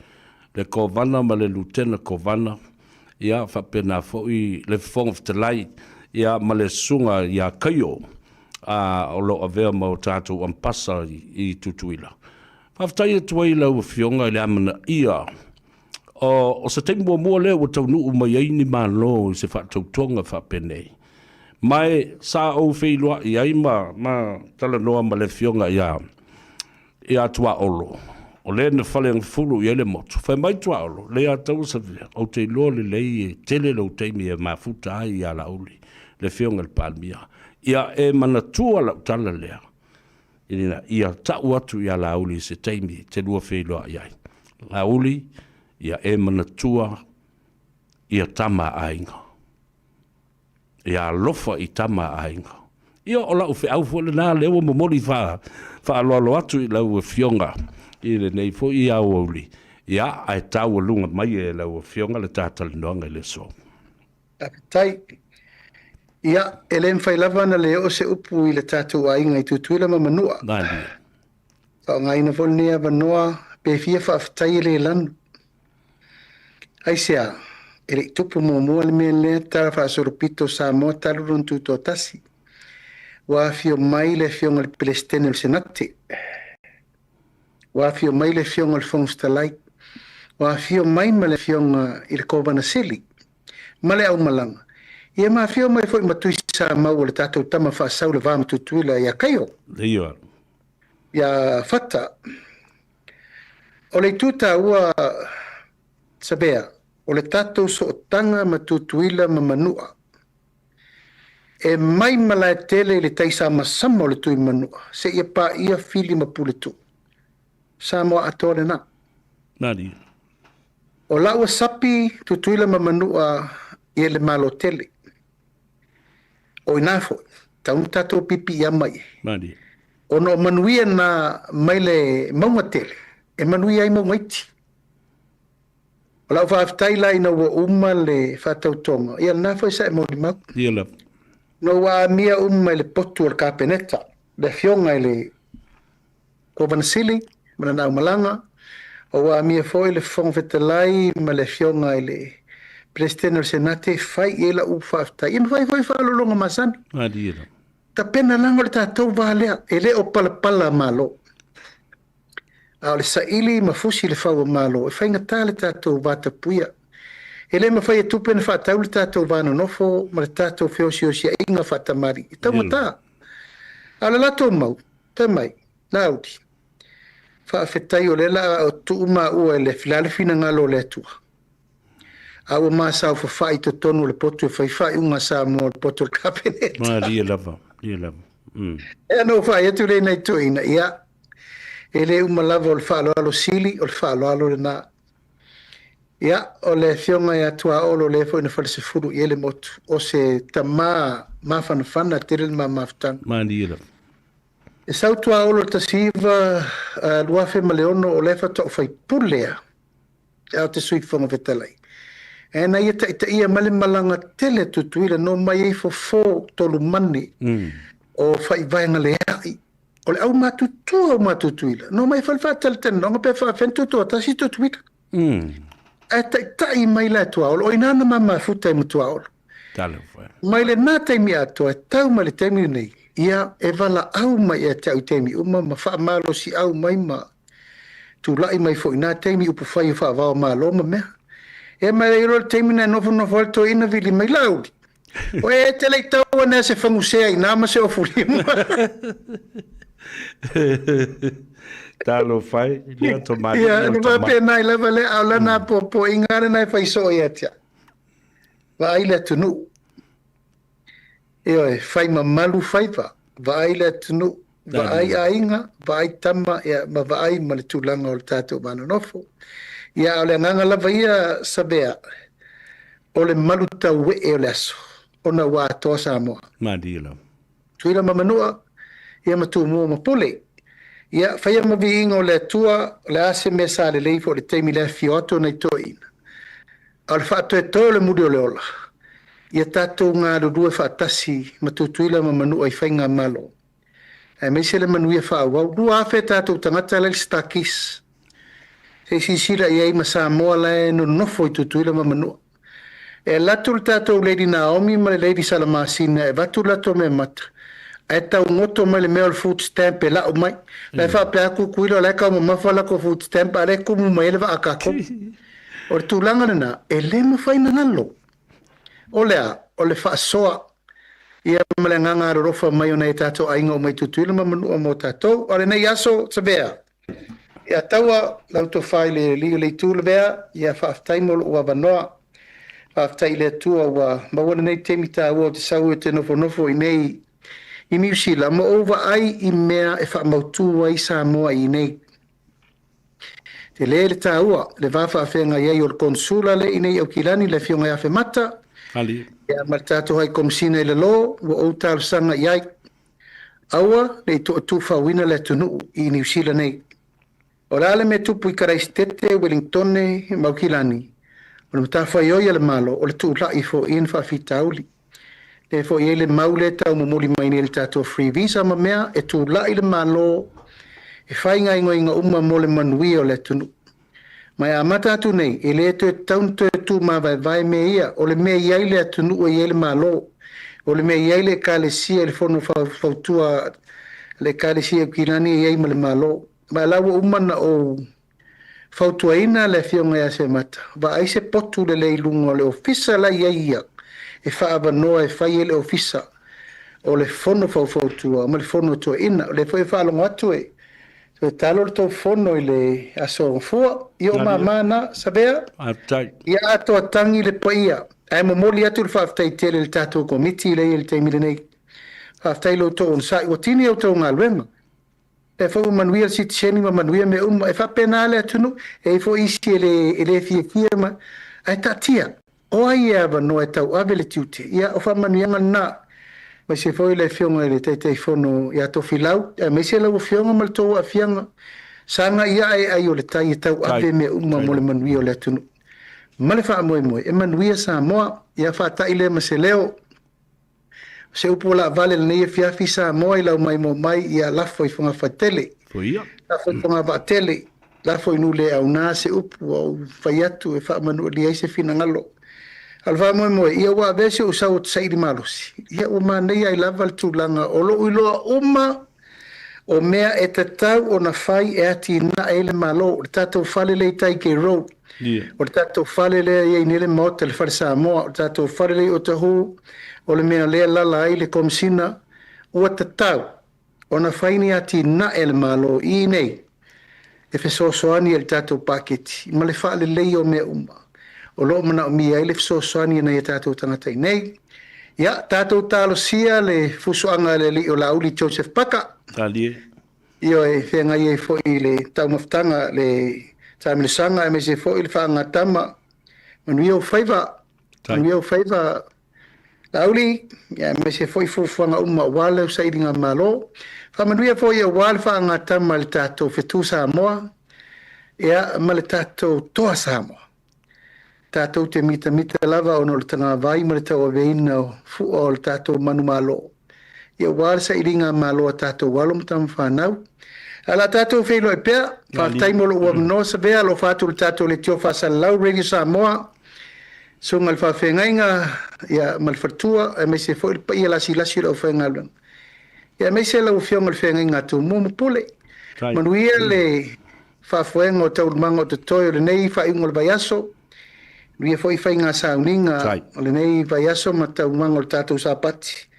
le kovana ma le lutena kovana, ia whapena fo i le whonga whetalai, ia ma le sunga ia kaio, o lo avea ma o tātou ampasa i tutuila. Whawhitai atu ai lau whionga i le amana ia, o sa teimua mua leo o tau nuu mai aini malo i se whaatautonga whapenei. Mai sa o feilua i ai ma tala noa ma le whionga ia tua olo. O le na whale ang fulu i ele motu. Whai mai tua olo, le a tau sa via. O te loa le lei e tele lau teimi e mafuta ai i ala uli. Le whionga le palmia. Ia e mana tua lau tala lea. Ia tau atu i ala uli se teimi te lua feilua i ai. La uli, ia e mana tua ia tama ainga. Ia lofa i tama ainga. Ia o lau fe au fole nā lewa momoli wha aloalo atu i lau whionga. I le nei fo i au auli. Ia ai tau lunga mai e lau whionga le tātali noanga i le so. Tai, ia ele mwhai lava na le o se upu i le tātou ainga i tutuila ma manua. Nāli. Ka o ngai na volnea manoa pe fia whaftai le lanu. Ai sea. Ele tupu mua le mea lea tara whaasoropito Samoa talurun tuto tasi. Wa fio mai le whionga le Plestene le Senate. Wa fio mai le whionga le whonga whetalai. Wa fio mai ma le whionga i le kovana sili. Ma le au malanga. Ia ma fio mai fwoi matui sa mau le tātou tama whaasau le vāma tutuila ia kaio. Ia. Ia fata. O le tuta ua sabea. O le tātou so tanga ma tutuila ma manua. E mai mala tele le taisa masama o le tui manua. Se ia pa ia fili ma pule tu. Samoa atole na. Nari. O laua sapi tutuila ma manua ia le malo tele. O inafo, taun tatou pipi ia mai. Mani. Ono manuia na mai le maunga tele. E manuia ai maunga iti. O lau whaaftai lai na ua uma le whatautonga. Ia nafo isa e mori mau. Ia lava. No wa mia uma le potu al kapeneta. Le fionga le Kovanasili, mana nau malanga. O wa mia foi le fongvetalai ma le fionga le Presidente del Senate fai e la ufafta. Ia fai whalolonga masani. Mani ia lava. Ta pena lango le tātou wālea. E le o pala malo. A le saili mafusi le whaua malo. E whainga tā le tātou wāta puia. E le mawhai e tupe na whātau le tātou wāna nofo. Ma le tātou whiosi o sia inga whatamari. I tau mata. A le lato mau. Tai mai. Naudi. Whaafetai o le la o tuuma ua le filalefina ngalo le atua. A ua māsau whawhai to tonu le potu e whai unga sa mo le potu le kapeneta. Mani ia lava. Ia lava. E anō whai atu le nei tuina. Ia. E le umalava o le whaaloalo sili, o le whaaloalo le nā. Ia, o le fionga ia tua olo le fo ina whale se furu i ele motu. O se tamā mawhanawhana te rele mawhafutanga. Mani ia lava. E sau tua olo ta siva luafe maleono o le whata o whai pulea. E au te sui whanga vetalai. E na ia ta ia male malanga tele tutuila no mai e fo tolu mani. O whai vaenga le ai. O le au matutuila. No mai whalwhatal tena, no pe whawhentutua, ta si tutuila. E tai mai le tua olo, o inana mama futa i mutua olo. Tala whai. Mai le nā teimi atua, e tau mai le teimi nei, ia e wala au mai e te au teimi uma, ma wha malo si au mai ma tu lai mai fo ina teimi upu whai u wha wao malo ma mea. E mai le iro le teimi nei nofo alto ina vili mai laudi. O e te lei tau ane se whangusea i nāma se ofurima. Talo fai, ia tomate. Ia, ni wa pena i lava le au lana po ingare nai fai so ia tia. Wa aile tunu. Ia, fai mamalu fai va. Va aile tunu. Va ai ainga, va ai tama, ia, ma va ai ma le tūlanga o le tātou mana nofo. Ia, o le nganga lava ia sabea. O le malu tau we e o le aso. Ona wā toa sa moa. Madila. Tuila mamanua, ia matu mua mapole. Ia, whaia mavi ingo le tua, le ase me sa le leifo, le teimi le fioto nei toina. Au le whaato e tō le muri o le ola. Ia tātou ngā rurua whaatasi, matu tuila mamanua i whainga malo. E meise le manuia whaawau, rua awhe tātou tangata le stakis. Se sisira ia ima sa moa le no nofo i tutuila mamanua. E latu le tātou Lady Naomi ma le Lady Salamasina, e vatu lato me mata. E tau ngoto mai le mea le food stamp e lau mai. Le wha pe aku kuilo le kau mawhala ko food stamp, a le kumu mai le wa akako. O le tūlanga na, e le mawhaina nalo. O lea, o le wha soa. Ia male nganga rofa mai o nei tātou ainga o mai tutuila ma manua mo tātou. O le nei aso tabea. Ia taua lauto whai le liga le tūla bea, ia wha aftaimolo ua wanoa. Aftai le tua wa mawana nei temi tā ua te sau e te nofo i nei i miusila ma ova ai i mea e wha mautua i sa moa i nei. Te le tā ua le wafa awhenga iei o le konsula le i nei au kilani le fionga ia mata. Ali. Ia martato hai komisina i le lo wa o tāru sanga iai. Aua le to tufa wina le tunu i miusila nei. O lale me tupu i Karaistete, Wellingtone, Maukilani. O le matafa i oia le malo, o le tūlai fo in whawhitauli. Le fo i le maule tau momoli mai ni le tātou free visa ma mea, e tūlai le malo, e whainga ingo inga mo le manui o le tunu. Mai a matatu nei, e le to e taunto e tū ma vai me ia, o le mea iai le atunu o i le malo, o le mea iai le ka le sia le fono fautua, le ka le sia kilani iai ma le malo. Ma lawa umana o fautuaina le fionga ia se mata. Wa ai se potu le leilunga le ofisa la ia. E whaava noa e whai le ofisa. O le fono fautua, ma le fono tua ina. Le fai whaalonga atu e. So talo le tau fono i le aso fua. I o mamana sabea. Ia ato atangi le paia. Ai momoli atu le whaaftai tele le tātou komiti le i le teimile nei. Whaaftai lo to on sai. O tini au tau ngā luenga. E fo manuia si tseni ma manuia me e fa penale atunu e fo isi ele fia ma ai tatia o ia va no e tau ave le tiute ia o fa manuanga na ma se foi le fionga le te fono ia to filau e me se le fionga mal to afianga sanga ia ai o le tai tau ave me uma mo le manui o le tunu ma le fa mo e manui sa mo ia fa ta ile ma se leo se upola vale le nei fia fisa mo ila mai mo mai ia la foi fonga fatele foi ia la foi fonga batele la foi nu le au na se upu o faiatu e fa manu li ai se fina ngalo alva mo ia wa vese o sa o sai di malos ia o manei ai lava tu langa o lo ilo uma o mea e tatau o na fai e ati na ele malo o tato fale le tai ke road o tato fale le ia nele motel fale sa mo o tato fale le o tahu o le mea le la ai le komsina o tatau o na fai ni ati na ele malo I nei e fe so soani el tato paketi ma le fale le o me uma o lo mana mi ai le so soani na tato tangata nei ia tato talo sia le fusuanga le li o lauli Joseph Paka ali io e fenga ie fo ile tau maftanga le tamle sanga me se fo ile fanga tama manui o faiva lauli ia me se fo fanga uma wale sailinga malo fa manui fo ia wale fanga tama le tato fetusa moa ia ma le tato toa samo tato te mita lava o no le tanga vai ma le tau aveina fu o le tato manu malo ia wale sailinga malo tato walo mtam whanau ala tato feilo e pea fa taimo lo wa no se vea lo fatu le tato le tio fa salau radio Samoa so ngal fa fengainga ia mal fatua e me se foi ia la sila lo fengal ia me se la fiong le fengainga tu mo pule manuia le fa fuengo tau mango te toyo le nei fa ingol bayaso lui foi fainga sauninga le nei bayaso ma tau mango le tato sapati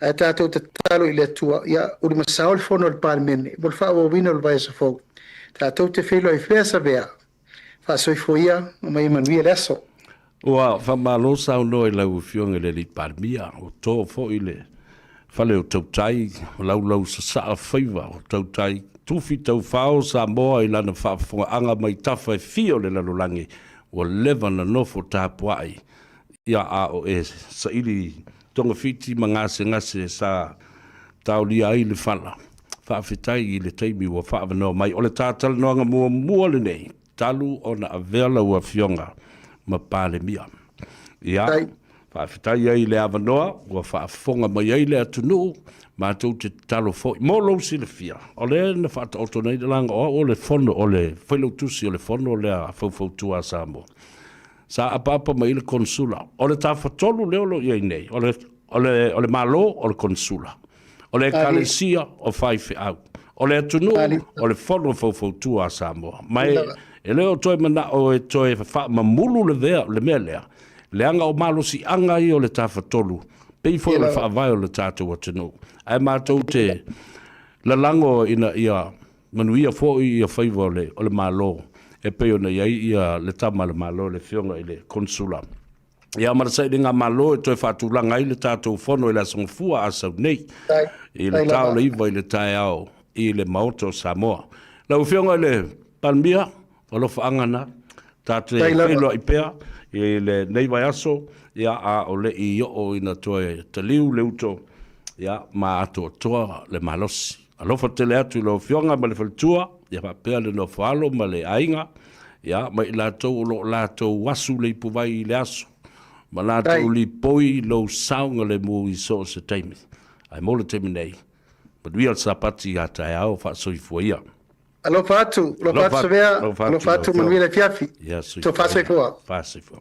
a tato te talo ile tua ia o le masaol fono le palmene vol fa o vino le bayaso fo tato te filo e fesa vea fa soi foia o mai manuia leso Ua whamalo sau no e lau fionga le li parmia o tō fo ile whale o tautai o lau sa saa whaiva o tautai tufi tau whao sa moa i lana whaafonga anga mai tawha e fio le lalolangi o lewa na nofo tāpuai ia a o e sa ili tonga fiti ngase sa tau lia ai le whala whaafitai i le teimi wa whaavanoa mai o le tātala noanga mua le nei talu o na avela ua fionga ma pale mia. Ia, whaafitai ai le avanoa, ua whaafonga mai ai le atunu, ma tau te talo fo, mo lau si le fia. O le na whaata oto nei de langa, o le fono, o le whailau tusi, o le fono, o le a fau tua Samoa. Sa apapa mai le konsula. O le tawhatolu leolo iai nei, o le malo, o le konsula. O le kalesia, o whaife au. O le atunu, o le fono fau tua Samoa. Mai, e leo toi mana o e toi fa mamulu le vea le mea lea. Le anga o malo si anga i o le tawhatolu. Pei fo le wha vai o le tātou atinu. Ai mātou te la lango ina ia manuia fo i a whaiva o le malo. E pei o na iai ia le tama le malo le fionga i le konsula. Ia marasai le ngā malo e toi whatulanga i le tātou whono i le asangfua asau nei. I le tau le iwa i le tae au i le maoto Samoa. Lau fionga i le palmia. Olo whaangana, tāte whilo i pēr, i le neiwai aso, ia a o le i o ina toe te liu leuto, ia ma ato toa le malosi. Alofa te le atu i lo fionga ma le whaltua, ia pa pēr le no whaalo ma le ainga, ia ma i lātou o lo lātou wasu le ipuwai i le aso, ma lātou li poi lo saunga le mu i so se teimi. Ai mo le teimi nei, ma duia sapati a tae au wha soifua ia. Alo fatu, lo fatu se vea, lo fatu manuia le fiafi. Yes, to fase foa. Fase foa.